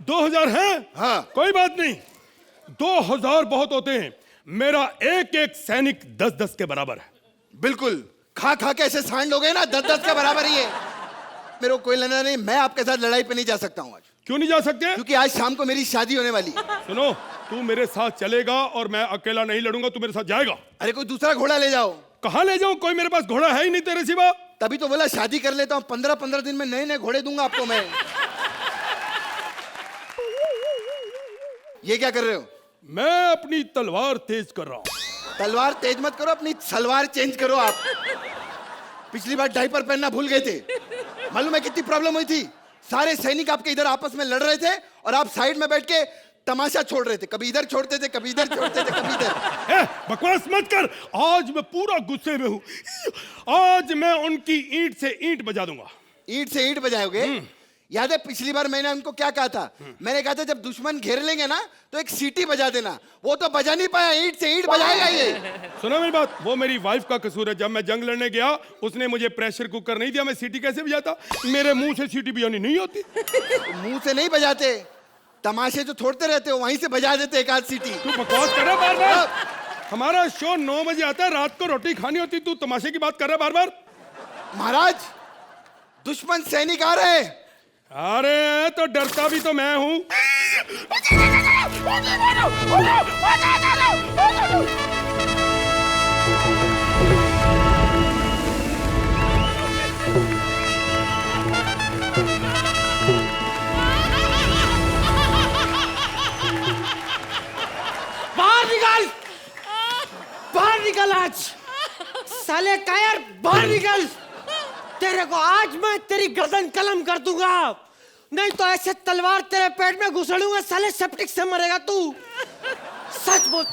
2000 है? हाँ। कोई बात नहीं, 2000 बहुत होते हैं। मेरा एक एक सैनिक 10-10 के बराबर है। बिल्कुल, खा खा के ऐसे सांड हो गए ना, 10-10 के बराबर ही है। मेरे को कोई लेना नहीं, मैं आपके साथ लड़ाई पे नहीं जा सकता हूँ आज। क्यों नहीं जा सकते? क्योंकि आज शाम को मेरी शादी होने वाली है। सुनो, तू मेरे साथ चलेगा और मैं अकेला नहीं लड़ूंगा, तू मेरे साथ जाएगा। अरे कोई दूसरा घोड़ा ले जाओ। कहाँ ले जाऊं? कोई मेरे पास घोड़ा है ही नहीं तेरे सिवा। तभी तो बोला शादी कर लेता हूँ, 15-15 दिन में नए-नए घोड़े दूंगा आपको मैं। ये क्या कर रहे हो? मैं अपनी तलवार तेज कर रहा हूँ। तलवार तेज मत करो, अपनी सलवार चेंज करो आप। पिछली बार डायपर पहनना भूल गए थे, मालूम है कितनी प्रॉब्लम हुई थी? सारे सैनिक आपके इधर आपस में लड़ रहे थे और आप साइड में बैठ के तमाशा छोड़ रहे थे, कभी इधर छोड़ते थे, कभी इधर छोड़ते थे, कभी इधर। बकवास मत कर, आज मैं पूरा गुस्से में हूँ। आज मैं उनकी ईंट से ईंट बजा दूंगा। ईंट से ईंट बजाओगे? याद है पिछली बार मैंने उनको क्या कहा था? मैंने कहा था जब दुश्मन घेर लेंगे ना तो एक सीटी बजा देना। वो तो बजा नहीं पाया, ईंट से ईंट बजाएगा ये। सुनो मेरी बात, वो मेरी वाइफ का कसूर है। जब मैं जंग लड़ने गया उसने मुझे प्रेशर कुकर नहीं दिया, मैं सीटी कैसे बजाता? मेरे मुंह से सीटी बजानी नहीं होती। मुंह से नहीं बजाते, तमाशे जो छोड़ते रहते हो वहीं से बजा देते एक आध सीटी। तू बकवास कर रहा है बार बार। हमारा शो 9 बजे आता है, रात को रोटी खानी होती, तू तमाशे की बात कर रहा है बार बार। महाराज, दुश्मन सैनिक आ रहे हैं। अरे तो डरता भी तो मैं हूं। बाहर निकल, बाहर निकल आज साले कायर, बाहर निकल। तेरे को आज मैं तेरी गर्दन कलम कर दूंगा, नहीं तो ऐसे तलवार तेरे पेट में घुसड़ूंगा साले, सेप्टिक से मरेगा तू। सच बोल,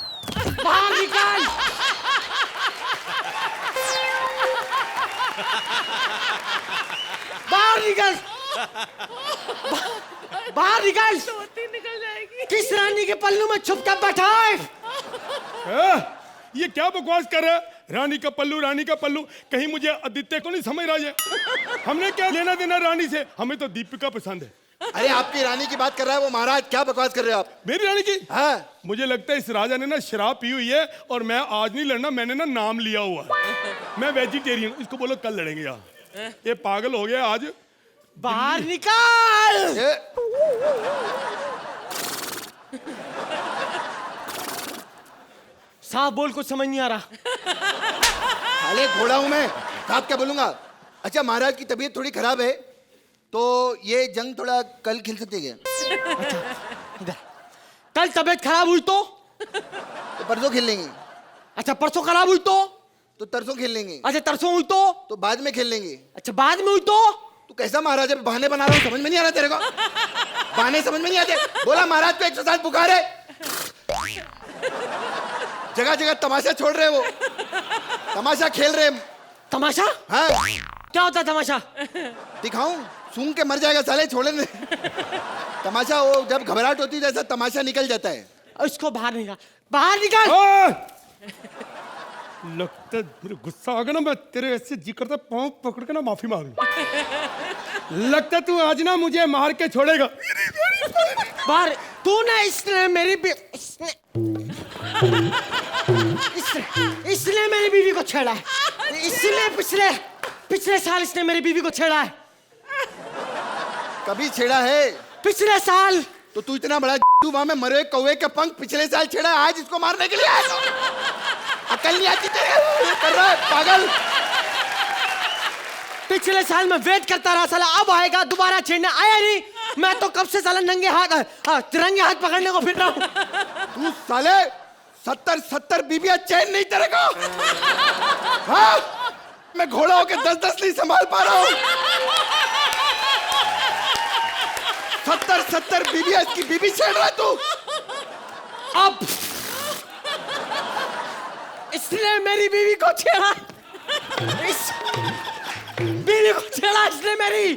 बाहर निकल। बाहर निकल, बाहर निकल। निकल जाएगी। किस रानी के पल्लू में छुप कर बैठा है? ये क्या बकवास कर रहा है? रानी का पल्लू, कहीं मुझे आदित्य को नहीं समझ रहा है? हमने क्या लेना देना रानी से, हमें तो दीपिका पसंद है। अरे आपकी रानी की बात कर रहा है वो महाराज, क्या बकवास कर रहे हो आप? मेरी रानी की? हाँ। मुझे लगता है इस राजा ने ना शराब पी हुई है, और मैं आज नहीं लड़ना, मैंने ना नाम लिया हुआ है। मैं वेजिटेरियन, इसको बोलो कल लड़ेंगे यहाँ। ये पागल हो गया आज। बाहर निकल। साहब बोल, कुछ समझ नहीं आ रहा। साले घोड़ा हूं मैं, साहब क्या बोलूंगा? अच्छा महाराज की तबीयत थोड़ी खराब है, तो ये जंग थोड़ा कल खेल सकते हैं क्या? कल तबीयत खराब हुई तो परसों खेल लेंगे। अच्छा, परसों खराब हुई तो तरसों खेल लेंगे। अच्छा, तरसों हुई तो बाद में खेल लेंगे। अच्छा, बाद में हुई तो तू कैसा महाराज है? बहाने बना रहा हूँ, समझ में नहीं आ रहा तेरे को? बहाने समझ में नहीं आते। बोला महाराज को 107 बुखार है, जगह जगह तमाशा छोड़ रहे वो, तमाशा खेल रहे। तमाशा? हाँ। क्या होता है तमाशा? दिखाऊं? सूंघ के मर जाएगा साले, छोड़े नहीं। तमाशा वो जब घबराहट होती है जैसा तमाशा निकल जाता है। उसको बाहर निकाल, बाहर निकाल। लगता है मेरे गुस्सा आ गया ना, मैं तेरे ऐसे जी करता पाँव पकड़ के ना माफी मांग लूं। लगता है तू आज ना मुझे मार के छोड़ेगा। बाहर तू ना, इसने मेरी बीवी को छेड़ा है। इसने पिछले साल इसने मेरी बीवी को छेड़ा है। कभी छेड़ा है? पिछले साल। तो तू इतना बड़ा वहां में मरे कौवे का पंख पिछले साल छेड़ा, आज इसको मारने के लिए आया तो? अकल नहीं आती तेरे? कर रहा है पागल। पिछले साल मैं वेट करता रहा साला, अब आएगा, दोबारा छेड़ने आया नहीं। मैं तो कब से साला नंगे हाथ तिरंगे हाथ पकड़ने को फिर रहा हूँ। तू साले 70 बीबियां चैन नहीं तेरे को? हाँ? मैं घोड़ा होके 10 नहीं संभाल पा रहा हूँ। 70 बीबियां, इसकी बीबी छेड़ रहा है तू? अब इसने मेरी बीवी को छेड़ा, इस बीवी को छेड़ा इसने मेरी।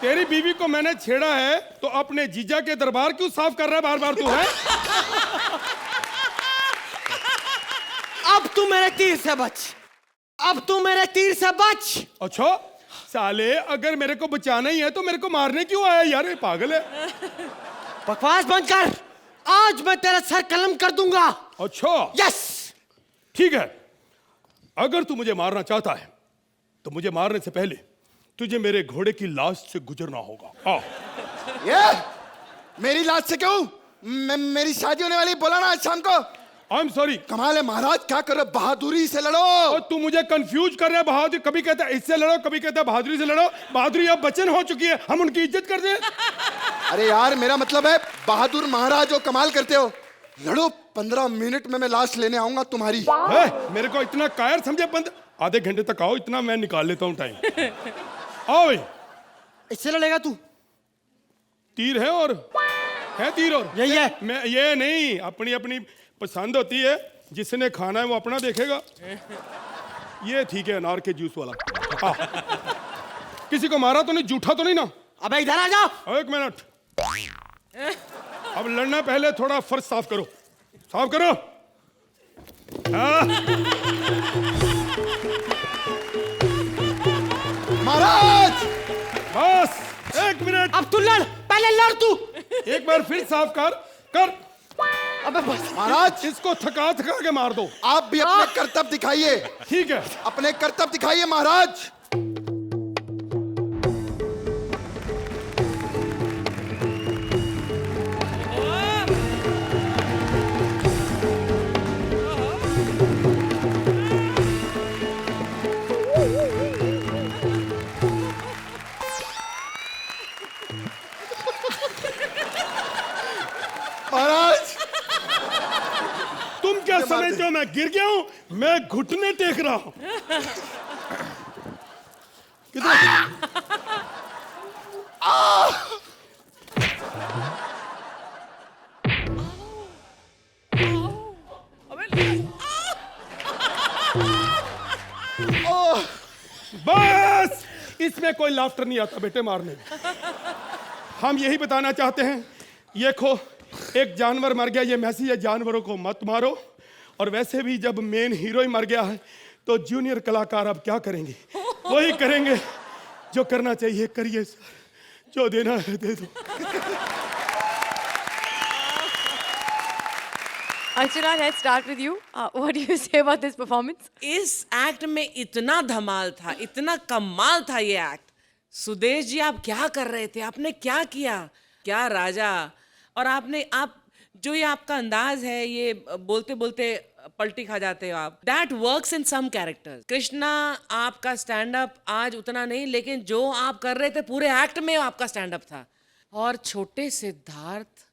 तेरी बीवी को मैंने छेड़ा है तो अपने जीजा के दरबार क्यों साफ कर रहा है बार बार तू? है अब तू मेरे तीर से बच, अब तू मेरे तीर से बच। अच्छा साले, अगर मेरे को बचाना ही है तो मेरे को मारने क्यों आया यार? ये पागल है। बकवास बंद कर, आज मैं तेरा सर कलम कर दूंगा। अच्छा यस, ठीक है। अगर तू मुझे मारना चाहता है तो मुझे मारने से पहले तुझे मेरे घोड़े की लाश से गुजरना होगा। ये मेरी लाश से क्यों? मेरी शादी होने वाली, बोला ना आज शाम को। I am sorry. कमाल है महाराज, क्या कर रहे हो? बहादुरी से लड़ो। और तू मुझे कंफ्यूज कर रहा है। बहादुरी कभी कहता है इससे लड़ो, कभी कहता है बहादुरी से लड़ो। बहादुरी अब बचन हो चुकी है, हम उनकी इज्जत करते हैं। अरे यार मेरा मतलब है बहादुर महाराज हो, कमाल करते हो। लड़ो, 15 मिनट में मैं लाश लेने आऊंगा तुम्हारी। मेरे को इतना कायर समझे बंद? आधे घंटे तक आओ, इतना मैं निकाल लेता हूँ टाइम। आओ भाई। इससे लड़ेगा तू? तीर है और है तीर और यही है। मैं ये नहीं, अपनी अपनी पसंद होती है, जिसने खाना है वो अपना देखेगा। ये ठीक है, अनार के जूस वाला। किसी को मारा तो नहीं, जूठा तो नहीं ना? अबे इधर आ जाओ। एक मिनट, अब लड़ना पहले थोड़ा फर्श साफ करो, साफ करो। महाराज बस एक मिनट। अब तू लड़, पहले लड़ तू। एक बार फिर साफ कर। अबे बस महाराज, इसको थका के मार दो। आप भी अपने कर्तव्य दिखाइए। ठीक है, अपने कर्तव्य दिखाइए महाराज। तुम क्या मुझे मार दे। समझते हो मैं गिर गया हूँ? मैं घुटने टेक रहा हूँ। बस इसमें कोई लाफ्टर नहीं आता बेटे मारने में। हम यही बताना चाहते हैं, ये खो एक जानवर मर गया, ये मैसेज है जानवरों को मत मारो। और वैसे भी जब मेन हीरो ही मर गया है तो जूनियर कलाकार अब क्या करेंगे? वही करेंगे जो करना चाहिए, करिए सर, जो देना है दे दो। Archana, let's start with you. What do you say about this performance? इस एक्ट में इतना धमाल था, इतना कमाल था ये एक्ट। सुदेश जी आप क्या कर रहे थे? आपने क्या किया? क्या राजा! और आप जो ये आपका अंदाज है, ये बोलते बोलते पलटी खा जाते हो आप। That works in some characters. Krishna आपका स्टैंड अप आज उतना नहीं, लेकिन जो आप कर रहे थे पूरे एक्ट में आपका स्टैंड अप था। और छोटे सिद्धार्थ,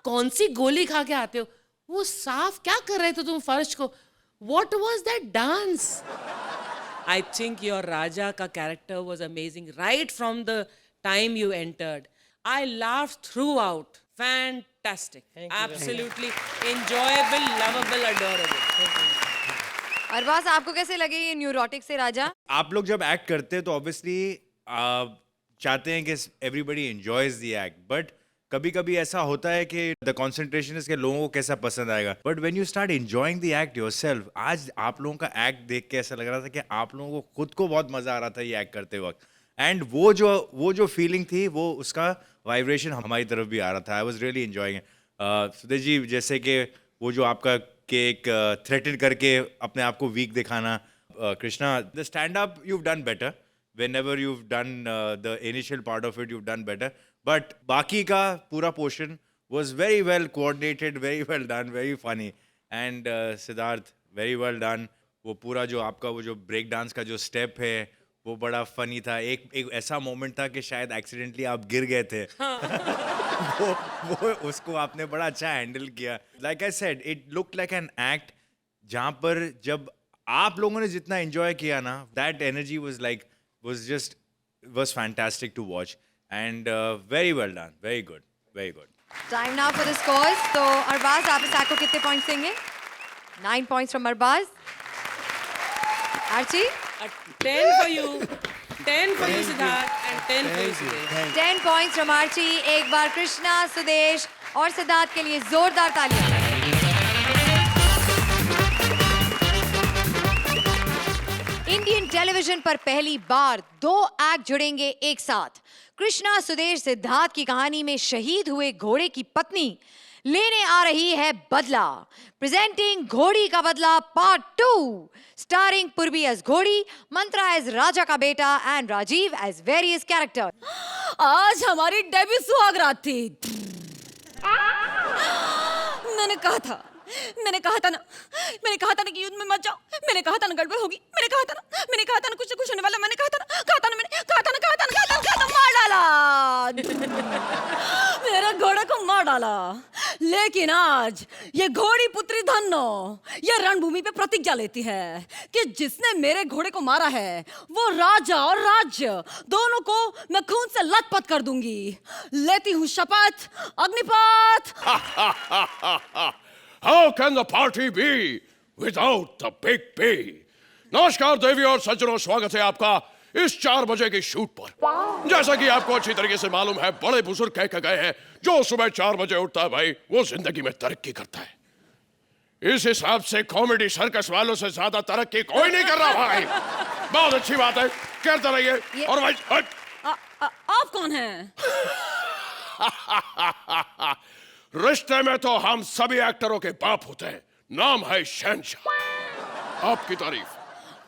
कौन सी गोली खा के आते हो? वो साफ क्या कर रहे थे तुम फर्श को? What was that dance? I think your Raja का character was amazing right from the time you entered. I laughed throughout. Fantastic. Absolutely enjoyable, lovable, adorable. Arbaaz, आपको कैसे लगे ये न्यूरोटिक से राजा? आप लोग जब एक्ट करते हैं तो ऑब्वियसली चाहते हैं कि everybody enjoys the act, but कभी कभी ऐसा होता है कि द कॉन्सेंट्रेशन इसके लोगों को कैसा पसंद आएगा। But when you start enjoying the act yourself, आज आप लोगों का एक्ट देख के ऐसा लग रहा था कि आप लोगों को खुद को बहुत मजा आ रहा था ये एक्ट करते वक्त। एंड वो जो फीलिंग थी, वो उसका वाइब्रेशन हमारी तरफ भी आ रहा था। I was really enjoying it. Sudesh ji, जैसे कि वो जो आपका केक थ्रेटन करके अपने आप को वीक दिखाना, Krishna, the stand up you've done better. Whenever you've done the initial part of it, you've done better. But बाकी का पूरा portion was very well coordinated, very well done, very funny. And Siddharth, very well done. वो पूरा जो आपका वो जो break dance का जो स्टेप है वो बड़ा फनी था। एक ऐसा मोमेंट था कि शायद एक्सीडेंटली आप गिर गए थे। वो उसको आपने बड़ा अच्छा हैंडल किया। Like I said, it look like an act जहाँ पर जब आप लोगों ने जितना एंजॉय किया ना, that energy was fantastic to watch and very well done, very good, very good. Time now for the scores. तो अरबाज, आप इस एक्ट को कितने पॉइंट्स देंगे? 9 points from Arbaz. Archi? 10 for you, 10 for you Siddharth, and 10 for you Sudesh. 10 points from Archi. एक बार कृष्णा, सुदेश और सिद्धार्थ के लिए जोरदार तालियां। इंडियन टेलीविजन पर पहली बार 2 एक्ट जुड़ेंगे एक साथ। कृष्णा, सुदेश, सिद्धार्थ की कहानी में शहीद हुए घोड़े की पत्नी लेने आ रही है बदला। प्रेजेंटिंग घोड़ी का बदला पार्ट 2, स्टारिंग पूर्वी एज घोड़ी, मंत्रा एज राजा का बेटा and Rajiv as various character. आज हमारी डेब्यू सुहागरात थी। मैंने कहा था ना कि युद्ध में मत जाओ। मैंने कहा था ना गड़बड़ होगी। मैंने कहा था ना कुछ होने वाला। मैंने कहा था ना मार डाला। मेरे घोड़े को मार डाला। लेकिन आज ये घोड़ी पुत्री धन्नो ये रणभूमि पे प्रतिज्ञा लेती है कि जिसने मेरे घोड़े को मारा है वो राजा और राज्य दोनों को मैं खून से लथपथ कर दूंगी। लेती हूँ शपथ। Agnipath. How can the party be without the big B? नमस्कार देवी और सज्जनों, स्वागत है आपका इस 4 बजे की शूट पर। जैसा कि आपको अच्छी तरीके से मालूम है, बड़े बुजुर्ग कह के गए हैं, जो सुबह 4 बजे उठता है भाई, वो जिंदगी में तरक्की करता है। इस हिसाब से कॉमेडी सर्कस वालों से ज्यादा तरक्की कोई नहीं कर रहा भाई। बहुत अच्छी बात है, कहते रहिए। और भाई आप कौन हैं? रिश्ते में तो हम सभी एक्टरों के बाप होते हैं। नाम है शहंशाह। आपकी तारीफ।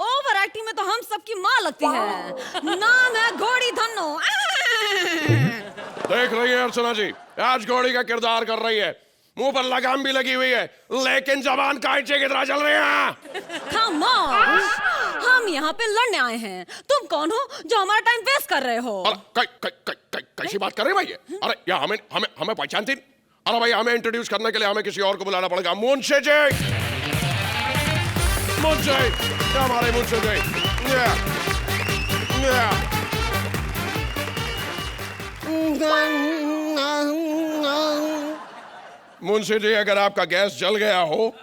ओवर एक्टिंग में तो हम सबकी माँ लगती है। नाम है घोड़ी धन्नो। देख रही है अर्चना जी, आज घोड़ी का किरदार कर रही है। मुंह पर लगाम भी लगी हुई है, लेकिन जबान कांचे की तरह चल रही है। खामोश, हम यहाँ पे लड़ने आए हैं। तुम कौन हो जो हमारा टाइम वेस्ट कर रहे हो? कैसी बात कर रहे भाई? अरे या हमें पहचानती? अरे भाई, हमें इंट्रोड्यूस करने के लिए हमें किसी और को बुलाना पड़ेगा। मुंशी जी। मुझसे, ये हमारे मुझसे जी। मुंशी जी, अगर आपका गैस जल गया हो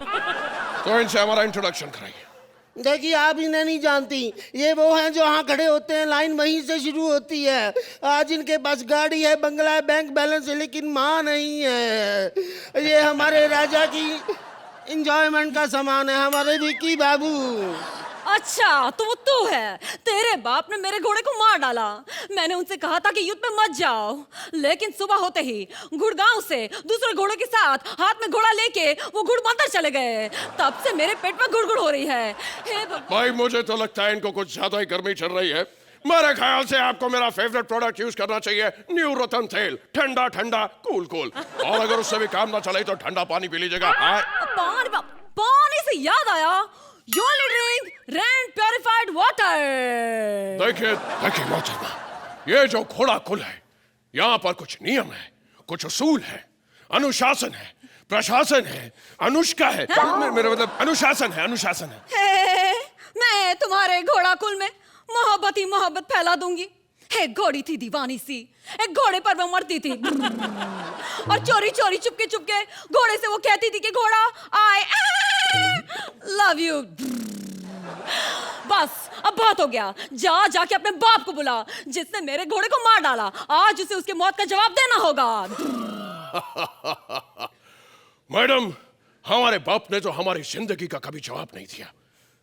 तो इनसे हमारा इंट्रोडक्शन कराइए। देखिए, आप इन्हें नहीं जानती, ये वो हैं जो यहाँ खड़े होते हैं, लाइन वहीं से शुरू होती है। आज इनके पास गाड़ी है, बंगला है, बैंक बैलेंस है, लेकिन माँ नहीं है। ये हमारे राजा की एंजॉयमेंट का सामान है, हमारे विक्की बाबू। अच्छा, तो वो तू है। तेरे बाप ने मेरे घोड़े को मार डाला। मैंने उनसे कहा था कि युद्ध में मत जाओ, लेकिन सुबह होते ही गुड़गांव से दूसरे घोड़े के साथ हाथ में घोड़ा लेके वो गुड़मंतर चले गए। तब से मेरे पेट में गुड़गुड़ हो रही है। हे भाई, मुझे तो लगता है इनको कुछ ज्यादा ही गर्मी चल रही है। मेरे ख्याल से आपको मेरा फेवरेट प्रोडक्ट यूज करना चाहिए, न्यू रतन तेल। ठंडा ठंडा, कूल कूल। और अगर उससे भी काम ना चले तो ठंडा पानी पी लीजिएगा। पानी से याद आया, You only drink Rand purified water. देखिए मोहतरमा, ये जो घोड़ा कुल है, यहाँ पर कुछ नियम है, कुछ उसूल है, अनुशासन है, प्रशासन है, अनुष्का है। मेरा मतलब अनुशासन है। मैं तुम्हारे घोड़ा कुल में मोहब्बत ही मोहब्बत फैला दूंगी। एक घोड़ी थी दीवानी सी, एक घोड़े पर वो मरती थी और चोरी चोरी चुपके चुपके घोड़े से वो कहती थी कि घोड़ा आई लव यू। बस अब बहुत हो गया, जाके अपने बाप को बुला जिसने मेरे घोड़े को मार डाला। आज उसे उसके मौत का जवाब देना होगा। मैडम, हमारे बाप ने तो हमारी जिंदगी का कभी जवाब नहीं दिया,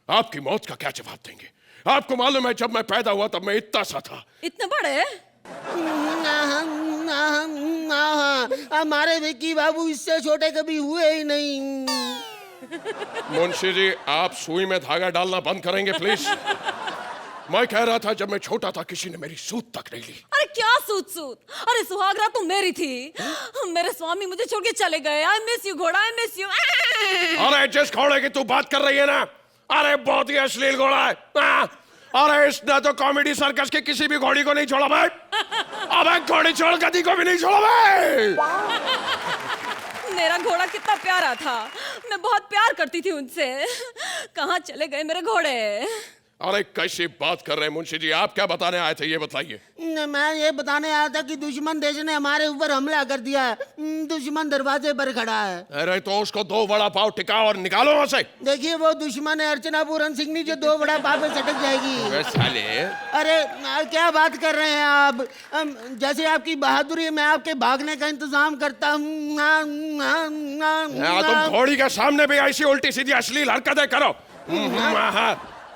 आपकी मौत का क्या जवाब देंगे? आपको मालूम है, जब मैं पैदा हुआ तब मैं इतना सा था। इतने बड़े? हमारे विक्की बाबू इससे छोटे कभी हुए ही नहीं। मुंशी जी, आप सुई में धागा डालना बंद करेंगे प्लीज? मैं कह रहा था, जब मैं छोटा था किसी ने मेरी सूत तक नहीं ली। अरे क्या सूत? अरे सुहागरा तो मेरी थी। मेरे स्वामी मुझे छोड़ के चले गए। आई मिस यू घोड़ा, आई मिस यू। अरे जिस घोड़े की तू बात कर रही है ना, अरे बहुत ही अश्लील घोड़ा है। अरे इसने तो कॉमेडी सर्कस की किसी भी घोड़ी को नहीं छोड़ा भाई। अबे घोड़ी छोड़ गधी को भी नहीं छोड़ा भाई। मेरा घोड़ा कितना प्यारा था, मैं बहुत प्यार करती थी उनसे। कहाँ चले गए मेरे घोड़े? अरे कैसी बात कर रहे हैं मुंशी जी, आप क्या बताने आए थे ये बताइए। मैं ये बताने आया था कि दुश्मन देश ने हमारे ऊपर हमला कर दिया है। दुश्मन दरवाजे पर खड़ा है। अरे तो उसको 2 वड़ा पाव टिकाओ और निकालो वहां से। देखिए, वो दुश्मन है अर्चना पूरन सिंह, जो 2 वड़ा पाव में सटक जाएगी। साले, अरे क्या बात कर रहे हैं आप? जैसे आपकी बहादुरी है, मैं आपके भागने का इंतजाम करता हूँ। तुम घोड़ी के सामने भी ऐसी उल्टी सीधी अश्लील हरकतें करो।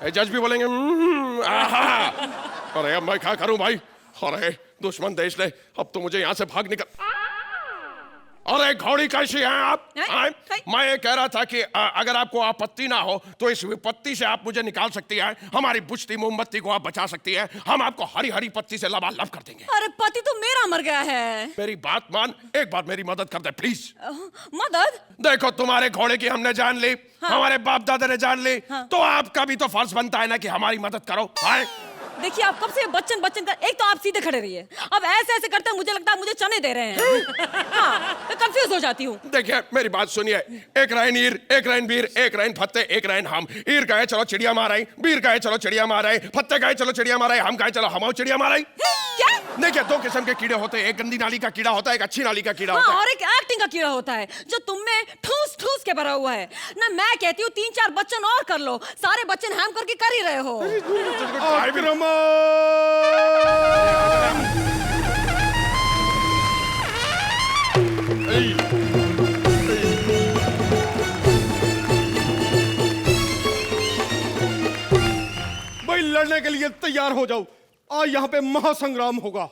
जज भी बोलेंगे। अरे अब मैं क्या करूं भाई? अरे दुश्मन देश ने अब तो मुझे यहाँ से भाग निकल। अरे घोड़ी कैसी हैं आप? मैं ये कह रहा था कि अगर आपको आपत्ति ना हो तो इस विपत्ति से आप मुझे निकाल सकती हैं। हमारी बुझती मोमबत्ती को आप बचा सकती हैं। हम आपको हरी हरी पत्ती से लबालब कर देंगे। अरे पति तो मेरा मर गया है। मेरी बात मान, एक बार मेरी मदद कर दे प्लीज। मदद? देखो, तुम्हारे घोड़े की हमने जान ली, हमारे बाप दादा ने जान ली, तो आपका भी तो फर्ज बनता है ना कि हमारी मदद करो। देखिए, आप कब से बच्चन कर, एक तो आप सीधे खड़े रहिए, अब ऐसे करते हैं मुझे लगता है मुझे चने दे रहे हैं। हाँ, मैं कंफ्यूज हो जाती हूँ। देखिए मेरी बात सुनिए, एक रैन ईर, एक रैन बीर, एक रैन फत्ते, एक रैन हम। ईर कहे चलो चिड़िया मारे, बीर कहे चलो चिड़िया मारे, फत्ते कहे चलो चिड़िया मारे, हम कहे चलो हम चिड़िया मारे। क्या? देखिए, 2 किस्म के कीड़े होते हैं, एक गंदी नाली का कीड़ा होता है, एक अच्छी नाली का कीड़ा होता है। और एक एक्टिंग का कीड़ा होता है जो तुम में ठूस ठूस के भरा हुआ है ना। मैं कहती हूँ 3-4 बच्चन और कर लो, सारे बच्चन हैम करके कर ही रहे हो। भाई, लड़ने के लिए तैयार हो जाओ, आज यहाँ पे महासंग्राम होगा।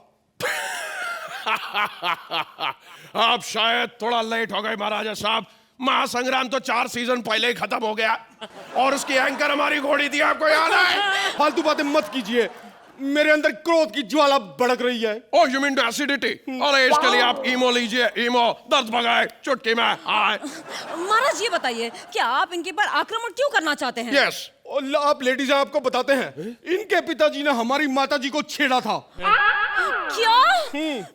आप शायद थोड़ा लेट हो गए महाराजा साहब। महासंग्राम तो 4 सीजन पहले ही खत्म हो गया और उसकी एंकर हमारी घोड़ी थी, आपको याद है? फालतू बातें मत कीजिए, मेरे अंदर क्रोध की ज्वाला भड़क रही है। ओह, यू मीन एसिडिटी? अरे इसके लिए आप ईमो लीजिए, ईमो, दर्द भगाए चुटकी में। महाराज ये बताइए कि आप इनके पर आक्रमण क्यों करना चाहते हैं? यस, आप लेडीज आपको बताते हैं, इनके पिताजी ने हमारी माताजी को छेड़ा था। क्या?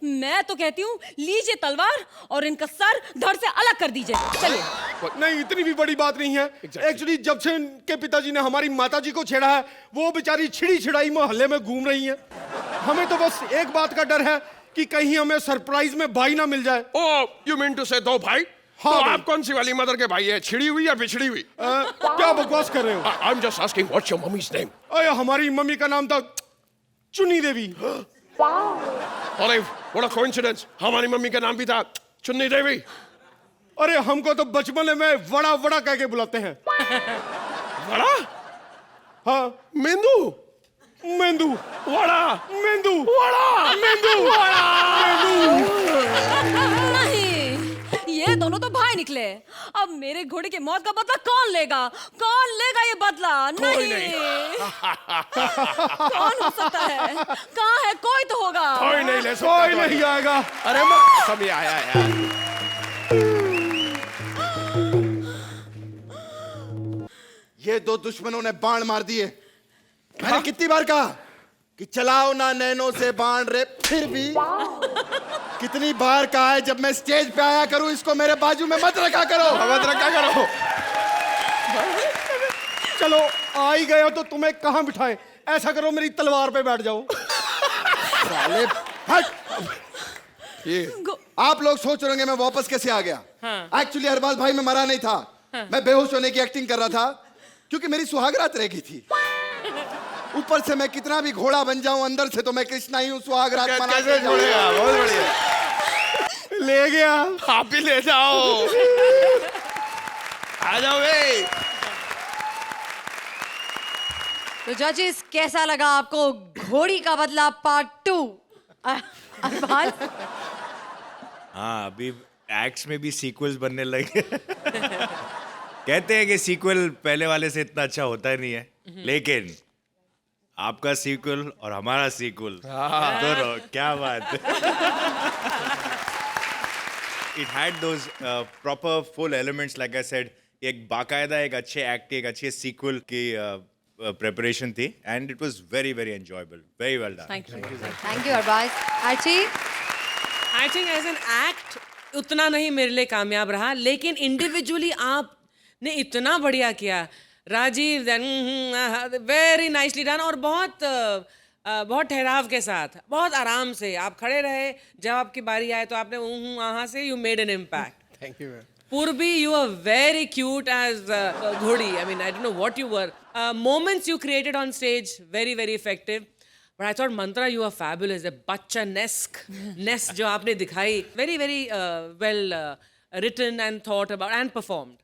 मैं तो कहती हूँ लीजिए तलवार और इनका सर धड़ से अलग कर दीजिए। चलिए। नहीं, इतनी भी बड़ी बात नहीं है। एक्चुअली जब से इनके पिताजी ने हमारी माताजी को छेड़ा है, वो बेचारी छिड़ी छिड़ाई मोहल्ले में घूम रही है। हमें तो बस एक बात का डर है कि कहीं हमें सरप्राइज में भाई ना मिल जाए। ओ, यू मीन टू से 2 भाई? हाँ, तो भाई। आप कौन सी वाली मदर के भाई है, छिड़ी हुई या बिछड़ी हुई? क्या बकवास कर रहे हो? I am just asking what's your mummies name? अरे हमारी मम्मी का नाम था चुन्नी देवी। अरे व्हाट अ कोइंसिडेंस, हमारी मम्मी का नाम भी था चुन्नी देवी। अरे हमको तो बचपन में वड़ा वड़ा कह के बुलाते हैं। वड़ा? हाँ, मेंदू? मेंदू, वड़ा? मेंदू, वड़ा? मेंदू, नहीं, ये दोनों तो भाई निकले। अब मेरे घोड़े की मौत का बदला कौन लेगा? कौन लेगा ये बदला? नहीं। कौन हो सकता है? कहाँ है? कोई तो होगा। कोई नहीं ले सकता। कोई नहीं आएगा। अरे समय आया यार। ये 2 दुश्मनों ने बाण मार दिए। मैंने कितनी बार कहा कि चलाओ ना नैनों से बाण रे, फिर भी कितनी बार कहा है जब मैं स्टेज पे आया करूं इसको मेरे बाजू में मत रखा करो, मत रखा करो। चलो आ ही गए हो तो तुम्हें कहाँ बिठाए? ऐसा करो मेरी तलवार पे बैठ जाओ। साले हट। ये आप लोग सोच रहे होंगे मैं वापस कैसे आ गया। एक्चुअली अरबाज भाई मैं मरा नहीं था। मैं बेहोश होने की एक्टिंग कर रहा था क्योंकि मेरी सुहागरात रह गई थी। ऊपर से मैं कितना भी घोड़ा बन जाऊं, अंदर से तो मैं कृष्णा ही हूं। सुहागरात मना कैसे छोड़ेगा? बहुत बढ़िया। ले गया। आप भी ले जाओ। आ जाओ बे। तो जजेस, कैसा लगा आपको घोड़ी का बदला पार्ट 2? अरबाज? हाँ, अभी एक्ट्स में भी सीक्वल्स बनने लगे। कहते हैं कि सीक्वल पहले वाले से इतना अच्छा होता ही नहीं है, लेकिन आपका सीक्वल और हमारा सीक्वल दोनों, क्या बात है। It had those proper full elements, like I said. एक बाकायदा एक अच्छे एक्ट, एक अच्छे सीक्वल की प्रिपरेशन थी, and it was very very enjoyable, very well done. Thank you Arbaz. Archi? I think as an act उतना नहीं मेरे लिए कामयाब रहा, लेकिन इंडिविजुअली आपने इतना बढ़िया किया। राजीव, वेरी नाइसली डन, और बहुत ठहराव के साथ, बहुत आराम से आप खड़े रहे। जब आपकी बारी आए तो आपने वहाँ से you made an impact. Thank you. Purbi, you are very cute as Ghodi. I mean, I don't know what you were. Moments you created on stage, very, very effective. But I thought, Mantra, you are fabulous. The Bachchan-esque ness जो आपने दिखाई, very, very well written and thought about and performed.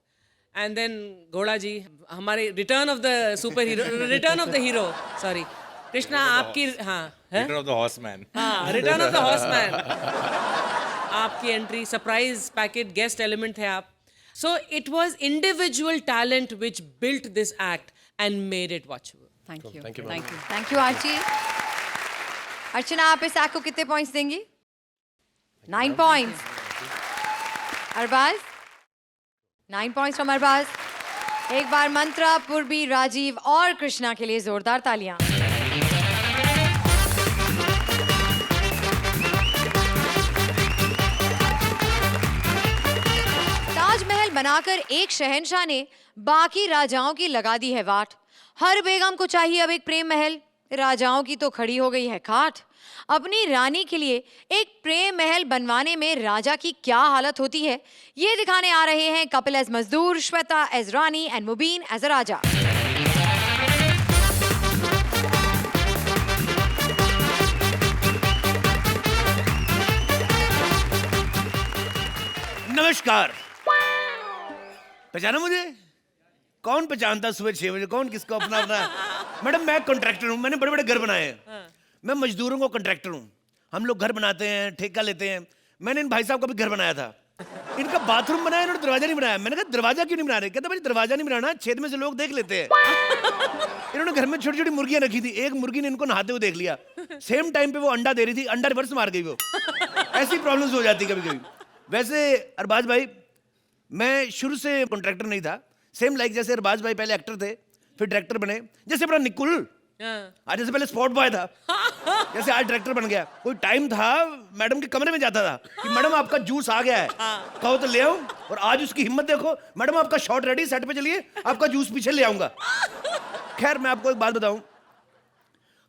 And then Ghoda ji, हमारे return of the superhero, return of the hero. Sorry, Krishna आपकी हाँ Return of the Horseman. हाँ, Return of the Horseman. आपकी entry, surprise packet, guest element थे आप. So it was individual talent which built this act and made it watchable. Thank you, thank you, thank you Archie. Archana, आप इस act को कितने points देंगी? 9 points. Arbaaz? 9 points from Arbaaz. एक बार मंत्रा, पूर्वी, राजीव और कृष्णा के लिए जोरदार तालियां. ताजमहल बनाकर एक शहंशाह ने बाकी राजाओं की लगा दी है वाट. हर बेगम को चाहिए अब एक प्रेम महल. राजाओं की तो खड़ी हो गई है खाट. अपनी रानी के लिए एक प्रेम महल बनवाने में राजा की क्या हालत होती है, ये दिखाने आ रहे हैं कपिल एज मजदूर, श्वेता एज रानी एंड मुबीन एज अ राजा. नमस्कार. पहचाना मुझे? कौन पहचानता सुबह 6 बजे कौन किसको अपना अपना. मैडम, मैं कॉन्ट्रैक्टर हूँ. मैंने बड़े बड़े घर बनाए हैं. मैं मजदूरों को कॉन्ट्रैक्टर हूँ. हम लोग घर बनाते हैं, ठेका लेते हैं. मैंने इन भाई साहब का भी घर बनाया था. इनका बाथरूम बनाया, इन्होंने दरवाजा नहीं बनाया. मैंने कहा दरवाजा क्यों नहीं बना रहे? कहते भाई दरवाजा नहीं बनाना, छेद में से लोग देख लेते हैं. इन्होंने घर में छोटी छोटी मुर्गियां रखी थी. एक मुर्गी ने इनको नहाते हुए देख लिया. सेम टाइम पे वो अंडा दे रही थी, अंडा रिवर्स मार गई वो. ऐसी प्रॉब्लम्स हो जाती कभी कभी. वैसे अरबाज भाई, मैं शुरू से कॉन्ट्रैक्टर नहीं था. सेम लाइक जैसे अरबाज भाई पहले एक्टर थे, फिर डायरेक्टर बने. जैसे अपना निकुल, आज जैसे पहले स्पॉट बॉय था, जैसे आज डायरेक्टर बन गया। कोई टाइम था मैडम के कमरे में जाता था कि मैडम आपका जूस आ गया है, कहो तो ले आऊं, और आज उसकी हिम्मत देखो, मैडम आपका शॉट रेडी, सेट पे चलिए, आपका जूस पीछे ले आऊंगा। खैर मैं आपको एक बात बताऊं,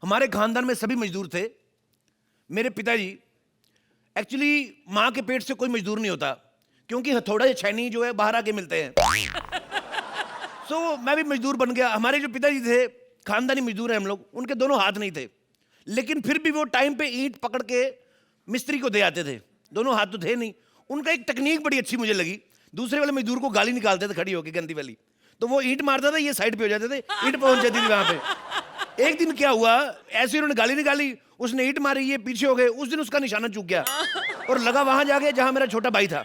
हमारे खानदान में सभी मजदूर थे। मेरे पिताजी एक्चुअली माँ के पेट से कोई मजदूर नहीं होता, क्योंकि हथौड़ा या छैनी जो है बाहर आके मिलते हैं। सो मैं भी मजदूर बन गया। हमारे जो पिताजी थे खानदानी मजदूर हैं हम लोग, उनके दोनों हाथ नहीं थे, लेकिन फिर भी वो टाइम पे ईंट पकड़ के मिस्त्री को दे आते थे। दोनों हाथ तो थे नहीं। उनका एक टेक्निक बड़ी अच्छी मुझे लगी, दूसरे वाले मजदूर को गाली निकालते थे खड़ी होकर गंदी वाली, तो वो ईंट मारता था, ये साइड पे हो जाते थे, ईंट पहुंच जाती थी वहां पे। एक दिन क्या हुआ, ऐसे उन्होंने गाली निकाली, उसने ईंट मारी, ये पीछे हो गए। उस दिन उसका निशाना चूक गया और लगा वहां जाके जहां मेरा छोटा भाई था।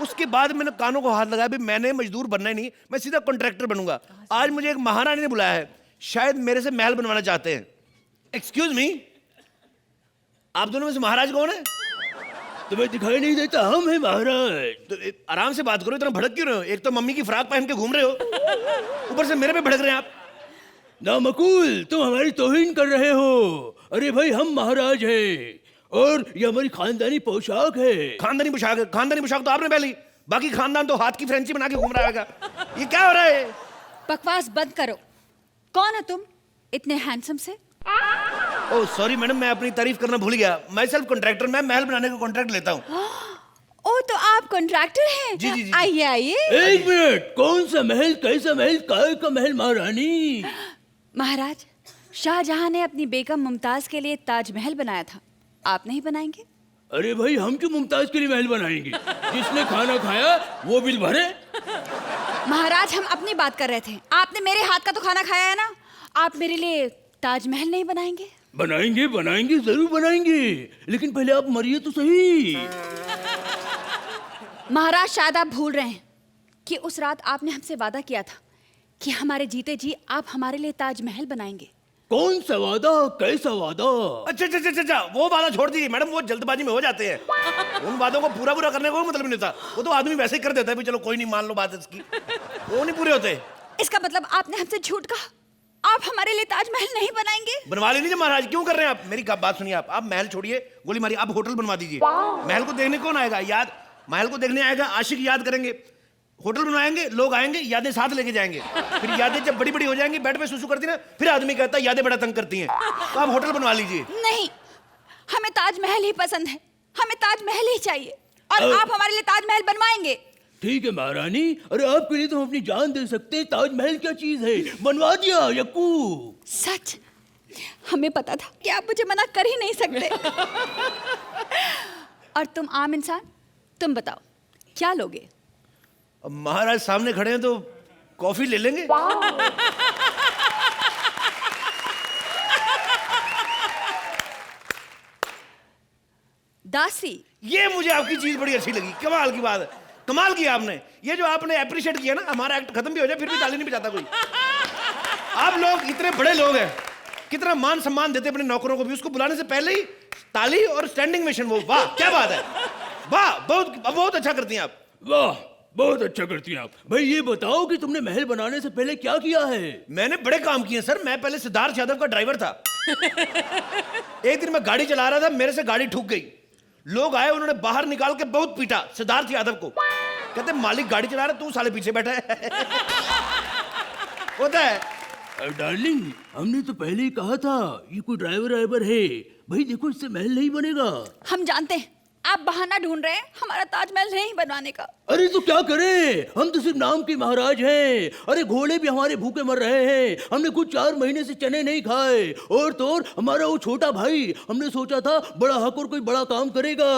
उसके बाद मैंने कानों को हाथ लगाया, भी मैंने मजदूर बनना ही नहीं, मैं सीधा कॉन्ट्रैक्टर बनूंगा। आज मुझे एक महारानी ने बुलाया है, शायद मेरे से महल बनवाना चाहते हैं। एक्सक्यूज मी, आप दोनों में से महाराज कौन है? तुम्हें दिखाई नहीं देता, हम हैं महाराज। तो आराम से बात करो, इतना भड़क क्यों रहे हो? एक तो मम्मी की फ्रॉक पहन के घूम रहे हो, ऊपर से मेरे पे भड़क रहे हैं आप। नामकुल, तुम हमारी तौहीन कर रहे हो। अरे भाई, हम महाराज हैं और ये हमारी खानदानी पोशाक है। खानदानी पोशाक है? खानदानी पोशाक तो आपने पहली, बाकी खानदान तो हाथ की फ्रेंची बना के घूम रहा है। ये क्या हो रहा है? बकवास बंद करो। कौन है तुम इतने हैंडसम से? ओह सॉरी मैडम, मैं अपनी तारीफ करना भूल गया। मैं सेल्फ कॉन्ट्रैक्टर, मैं महल बनाने का कॉन्ट्रैक्ट लेता हूँ। ओ, तो आप कॉन्ट्रैक्टर हैं? जी जी जी। आइए आइए। एक मिनट, कौन सा महल, कैसा महल, काय का महल महारानी? महाराज, शाहजहां ने अपनी बेगम मुमताज के लिए ताजमहल बनाया था, आप नहीं बनाएंगे? अरे भाई, हम क्यों मुमताज के लिए महल बनाएंगे? जिसने खाना खाया वो बिल भरे। महाराज, हम अपनी बात कर रहे थे, आपने मेरे हाथ का तो खाना खाया है ना, आप मेरे लिए ताजमहल नहीं बनाएंगे? बनाएंगे बनाएंगे, जरूर बनाएंगे, लेकिन पहले आप मरिए तो सही। महाराज, शायद आप भूल रहे हैं कि उस रात आपने हमसे वादा किया था कि हमारे जीते जी आप हमारे लिए ताजमहल बनाएंगे। कौन सा वादा, कैसा वादा? अच्छा अच्छा अच्छा अच्छा, वो वादा छोड़ दीजिए मैडम, वो जल्दबाजी में हो जाते हैं। उन वादों को पूरा करने को मतलब नहीं था, वो तो आदमी वैसे ही कर देता है, भी चलो कोई नहीं, मान लो बात इसकी, वो नहीं पूरे होते। इसका मतलब आपने हमसे झूठ कहा, आप हमारे लिए ताजमहल नहीं बनाएंगे? बनवा लीजिए महाराज, क्यों कर रहे हैं आप? मेरी बात सुनिए, आप महल छोड़िए, गोली मारिए, आप होटल बनवा दीजिए। महल को देखने कौन आएगा? याद, महल को देखने आएगा आशिक, याद करेंगे। होटल बनवाएंगे, लोग आएंगे, यादें साथ लेके जाएंगे, फिर यादें जब बड़ी बड़ी हो जाएंगी, बेड पे सुसु करती ना, फिर आदमी कहता है यादें बड़ा तंग करती हैं। तो आप होटल बनवा लीजिए। नहीं, हमें ताजमहल ही पसंद है, हमें ताजमहल ही चाहिए, और आप हमारे लिए ताजमहल बनवाएंगे? ठीक है महारानी, अरे आपके लिए तो हम अपनी जान दे सकते हैं, ताजमहल क्या चीज है, बनवा दिया यक्कू। सच, हमें पता था कि आप मुझे मना कर ही नहीं सकते। और तुम आम इंसान, तुम बताओ क्या लोगे? अब महाराज सामने खड़े हैं तो कॉफी ले लेंगे। दासी, ये मुझे आपकी चीज बड़ी अच्छी लगी, कमाल की बात है, कमाल किया आपने। ये जो आपने अप्रिशिएट किया ना, हमारा एक्ट खत्म भी हो जाए फिर भी ताली नहीं बजाता कोई। आप लोग इतने बड़े लोग हैं, कितना मान सम्मान देते अपने नौकरों को भी, उसको बुलाने से पहले ही ताली और स्टैंडिंग मेशन, वो वाह क्या बात है, वाह, बहुत बहुत अच्छा करती हैं आप। वाह, बहुत अच्छा करती हैं आप। भाई ये बताओ कि तुमने महल बनाने से पहले क्या किया है? मैंने बड़े काम किए सर, मैं पहले सिद्धार्थ यादव का ड्राइवर था। एक दिन मैं गाड़ी चला रहा था, मेरे से गाड़ी ठुक गई, लोग आए, उन्होंने बाहर निकाल के बहुत पीटा सिद्धार्थ यादव को, कहते मालिक गाड़ी चला रहा, तू साले पीछे बैठा है। होता है। डार्लिंग, हमने तो पहले ही कहा था ये कोई ड्राइवर है। भाई देखो, इससे महल नहीं बनेगा। हम जानते हैं आप बहाना ढूंढ रहे हैं हमारा ताजमहल नहीं बनवाने का। अरे तो क्या करें, हम तो सिर्फ नाम के महाराज हैं। अरे घोड़े भी हमारे भूखे मर रहे हैं, हमने कुछ 4 महीने से चने नहीं खाए। और तो और हमारा वो छोटा भाई, हमने सोचा था बड़ा हक और कोई बड़ा काम करेगा,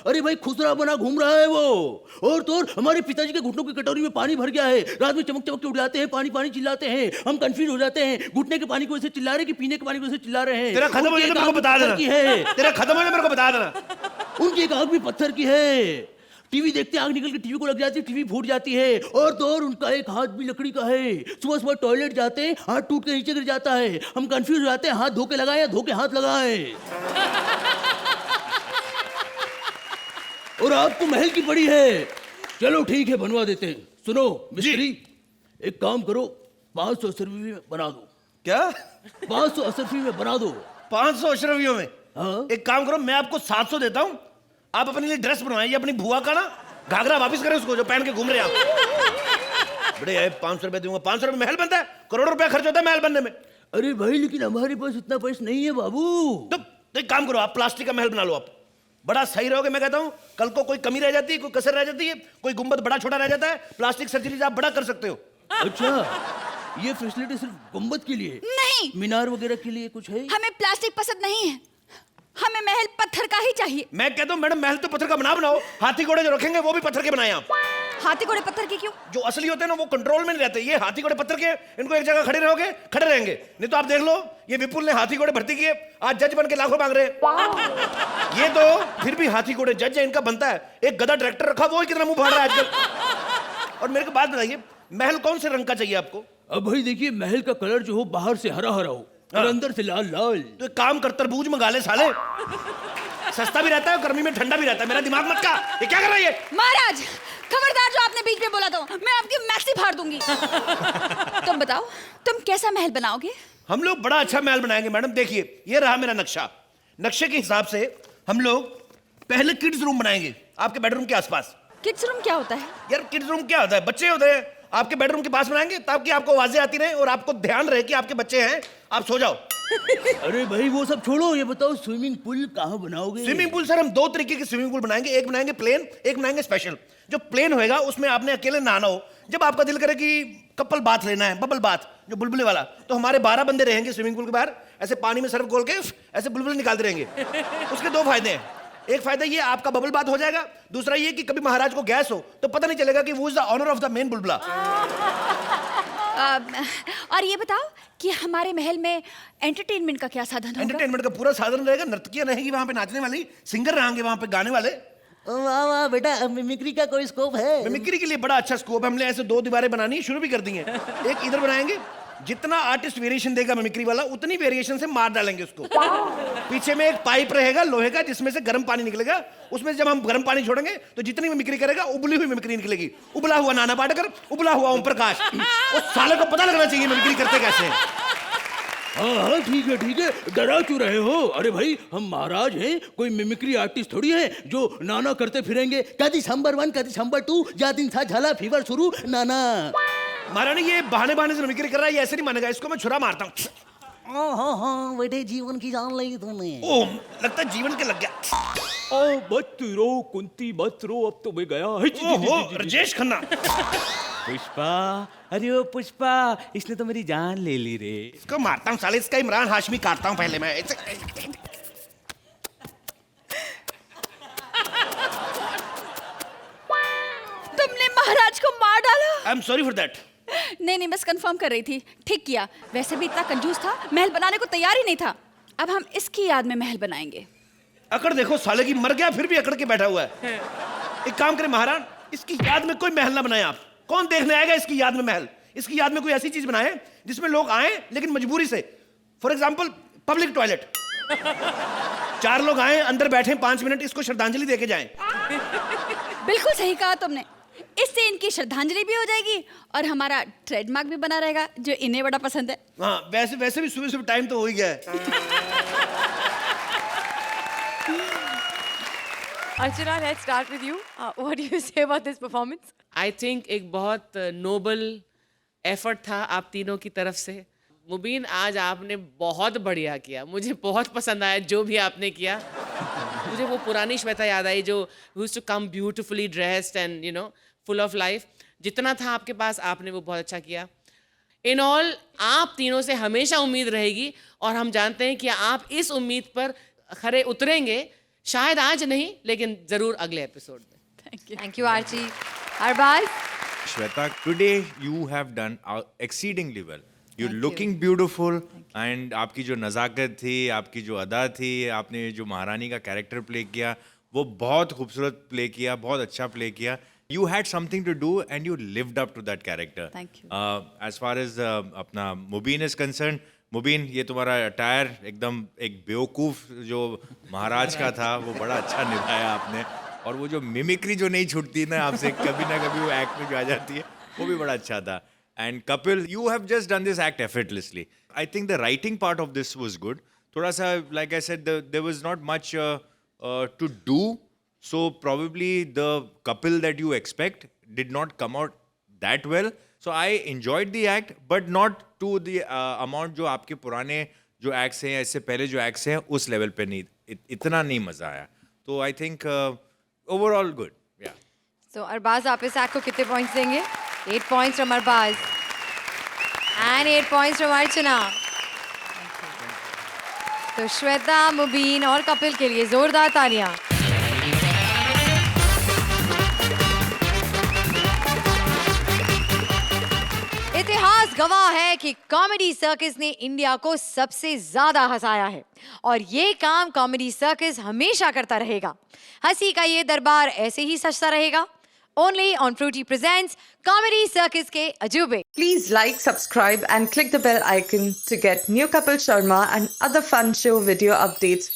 अरे भाई खुसरा बना घूम रहा है वो। और तो और हमारे पिताजी के घुटनों की कटोरी में पानी भर गया है, रात में चमक चमक के उठ जाते हैं, पानी पानी चिल्लाते हैं, हम कंफ्यूज हो जाते हैं, घुटने के पानी को वैसे चिल्ला रहे कि पीने के पानी को वैसे चिल्ला रहे हैं। तेरा खत्म हो जाए तो मेरे को बता देना, तेरा खत्म हो जाए मेरे को बता देना। उनकी एक आंख भी पत्थर की है, टीवी देखते आंख निकल के टीवी को लग जाती है, टीवी फूट जाती है। और तो और उनका एक हाथ भी लकड़ी का है, सुबह सुबह टॉयलेट जाते हैं, हाथ टूट के नीचे गिर जाता है, हम कंफ्यूज हो जाते हैं, हाथ धो के लगाए या धो के हाथ लगाए। और आपको महल की पड़ी है, चलो ठीक है बनवा देते हैं। सुनो मिस्त्री, एक काम करो, 500 रुपये में बना दो। क्या 500 असरफी में बना दो। 500 अशरफियों में? हाँ। एक काम करो, मैं आपको 700 देता हूँ, आप अपने लिए ड्रेस बनवाइए, अपनी बुआ का ना घाघरा वापस करें उसको जो पहन के घूम रहे हैं आप। बड़े है, 500 रुपए दूंगा। 500 रुपए महल बनता है, करोड़ों रुपया खर्च होता है महल बनने में। अरे भाई लेकिन हमारे पास इतना पैसा नहीं है बाबू। तो एक काम करो, आप प्लास्टिक का महल बना लो, आप बड़ा सही रहोगे। मैं कहता हूँ कल को कोई कमी रह जाती है, कोई कसर रह जाती है, कोई गुंबद बड़ा छोटा रह जाता है, प्लास्टिक सर्जरी से आप बड़ा कर सकते हो। अच्छा, ये फैसिलिटी सिर्फ गुंबद के लिए? नहीं, मीनार वगैरह के लिए कुछ है? हमें प्लास्टिक पसंद नहीं है, हमें महल पत्थर का ही चाहिए। मैं कहता हूँ मैडम, महल तो पत्थर का बनाओ, हाथी घोड़े जो रखेंगे वो भी पत्थर के बनाए आप। हाथी घोड़े पत्थर के क्यों? जो असली होते हैं ना वो कंट्रोल में नहीं रहते, ये हाथी घोड़े पत्थर के, इनको एक जगह खड़े रहोगे खड़े रहेंगे। नहीं तो आप देख लो, ये विपुल ने हाथी घोड़े भर्ती किए, आज जज बन के लाखों मांग रहे। ये तो फिर भी हाथी घोड़े जज है, इनका बनता है। एक गधा डायरेक्टर रखा, वो ही कितना मुंह फाड़ रहा है आजकल। और मेरे को बात बताइए, महल कौन से रंग का चाहिए आपको? अब भाई देखिए, महल का कलर जो हो बाहर से हरा हरा हो और अंदर से लाल लाल। तो एक काम कर, तरबूज मंगा ले साले, सस्ता भी रहता है और गर्मी में ठंडा भी रहता है। मेरा दिमाग मत का, ये क्या कर रही है? महाराज खबरदार, जो आपने बीच में बोला था मैं आपकी मैक्सी फाड़ दूंगी। तुम बताओ, तुम कैसा महल बनाओगे? हम लोग बड़ा अच्छा महल बनाएंगे मैडम। देखिए ये रहा मेरा नक्शा, नक्शे के हिसाब से हम लोग पहले किड्स रूम बनाएंगे आपके बेडरूम के आसपास। किड्स रूम क्या होता है? यार किड्स रूम क्या होता है? बच्चे होते हैं, आपके बेडरूम के पास बनाएंगे ताकि आपको आवाजें आती रहे और आपको ध्यान रहे कि आपके बच्चे हैं, आप सो जाओ। अरे भाई वो सब छोड़ो, ये बताओ स्विमिंग पूल कहाँ बनाओगे? स्विमिंग पूल सर हम 2 तरीके के स्विमिंग पूल बनाएंगे, एक बनाएंगे प्लेन, एक बनाएंगे स्पेशल। जो प्लेन होएगा उसमें आपने अकेले नहाना हो, जब आपका दिल करे कि कपल बाथ लेना है, बबल बाथ जो बुलबुले वाला, तो हमारे 12 बंदे रहेंगे स्विमिंग पूल के बाहर, ऐसे पानी में सर्फ खोल के ऐसे बुलबुले निकालते रहेंगे। उसके 2 फायदे हैं, एक फायदा ये आपका बबल बाथ हो जाएगा, दूसरा ये कि कभी महाराज को गैस हो तो पता नहीं चलेगा कि वो is the owner of the main बुलबुला। और ये बताओ कि हमारे महल में एंटरटेनमेंट का क्या साधन होगा? एंटरटेनमेंट का पूरा साधन रहेगा, नर्तकियां रहेंगी वहां पे नाचने वाली, सिंगर रहेंगे वहां पे गाने वाले। वाह वाह बेटा, मिमिक्री का कोई स्कोप है? मिमिक्री के लिए बड़ा अच्छा स्कोप है, हमने ऐसे 2 दीवारें बनानी शुरू भी कर दी हैं। एक इधर बनाएंगे, जितना आर्टिस्ट वेरिएशन देगा मिमिक्री वाला उतनी वेरिएशन से मार डालेंगे उसको। पीछे में एक पाइप रहेगा लोहे का जिसमें से गर्म पानी निकलेगा, उसमें जब हम गर्म पानी छोड़ेंगे तो जितनी मिमिक्री करेगा उबली हुई मिमिक्री निकलेगी। उबला हुआ नाना पाटेकर, उबला हुआ ओम प्रकाश, उस साले को पता लगना चाहिए मिमिक्री करते कैसे हैं। हाँ ठीक है ठीक है, डरा क्यों रहे हो? अरे भाई हम महाराज हैं, कोई मिमिक्री आर्टिस्ट थोड़ी है जो नाना करते फिरेंगे। कदी संबर 1 कदी संबर 2 जा दिन था झाला फीवर शुरू नाना। महारानी ये बहाने से मिमिक्री कर रहा है, ये ऐसे नहीं मानेगा, इसको मैं छुरा मारता हूँ। हाँ बेटे, जीवन की जान ली तूने। ओह लगता है जीवन के लग गया। ओ मत रो कुंती मत रो, अब तो मैं गया। ओहो राजेश खन्ना। पुष्पा, अरे ओ पुष्पा, इसने तो मेरी जान ले ली रे। इसको मारता हूँ साले, इसका इमरान हाशमी काटता हूँ पहले मैं। तुमने महाराज को मार डाला? I am sorry for that. नहीं, बस कंफर्म कर रही थी। ठीक किया, वैसे भी इतना कंजूस था, महल बनाने को तैयार ही नहीं था। अब हम इसकी याद में महल बनाएंगे। अकड़ देखो साले की, मर गया फिर भी अकड़ के बैठा हुआ है। एक काम करें महाराज, इसकी याद में कोई महल ना बनाए आप। कौन देखने आएगा इसकी याद में महल? इसकी याद में कोई ऐसी चीज बनाए जिसमें लोग आए लेकिन मजबूरी से। फॉर एग्जाम्पल पब्लिक टॉयलेट, 4 लोग आए, अंदर बैठे 5 मिनट, इसको श्रद्धांजलि देके जाएं। बिल्कुल सही कहा तुमने, इससे इनकी श्रद्धांजलि भी हो जाएगी और हमारा ट्रेडमार्क भी बना रहेगा जो इन्हें बड़ा पसंद है। हाँ वैसे भी सुबह टाइम तो हो ही गया है। Archana, let's start with you. What do you say about this performance? I think एक बहुत नोबल एफर्ट था आप तीनों की तरफ से। मुबीन आज आपने बहुत बढ़िया किया, मुझे बहुत पसंद आया जो भी आपने किया। मुझे वो पुरानी श्वेता याद आई जो used to come beautifully dressed and you know full of life. जितना था आपके पास आपने वो बहुत अच्छा किया। इन ऑल आप तीनों से हमेशा उम्मीद रहेगी और हम जानते हैं कि आप इस उम्मीद पर खरे उतरेंगे, शायद आज नहीं लेकिन जरूर अगले एपिसोड में। Thank you, Archie. Arbaz? Shweta, today you have done exceedingly well. You're looking beautiful and आपकी जो नज़ाकत थी, आपकी जो अदा थी, आपने जो महारानी का कैरेक्टर प्ले किया वो बहुत खूबसूरत प्ले किया, बहुत अच्छा प्ले किया. You had something to do and you lived up to that character. Thank you. As far as अपना मुबीन is concerned, मुबीन ये तुम्हारा अटायर एकदम एक बेवकूफ़ जो महाराज का था वो बड़ा अच्छा निभाया आपने. और वो जो मिमिक्री जो नहीं छूटती ना आपसे, कभी ना कभी वो एक्ट में जो आ जाती है, वो भी बड़ा अच्छा था. And Kapil, you have just done this act effortlessly. I think the writing part of this was good. Thoda sa, like I said, there was not much to do. So probably the Kapil that you expect did not come out that well. So I enjoyed the act, but not to the amount जो आपके पुराने जो acts हैं, इससे पहले जो acts हैं, उस level पे नहीं, इतना नहीं मजा आया. तो I think overall good. Yeah. So Arbaaz, आप इस एक्ट को कितने पॉइंट्स देंगे? 8 points from Arbaaz and 8 points from अर्चना. तो श्वेता, मुबीन और कपिल के लिए जोरदार तालियां. इतिहास गवाह है कि कॉमेडी सर्कस ने इंडिया को सबसे ज्यादा हंसाया है और ये काम कॉमेडी सर्कस हमेशा करता रहेगा. हंसी का ये दरबार ऐसे ही सजता रहेगा. Only on Fruity presents Comedy Circus के अजूबे. Please like, subscribe and click the bell icon to get new Kapil Sharma and other fun show video updates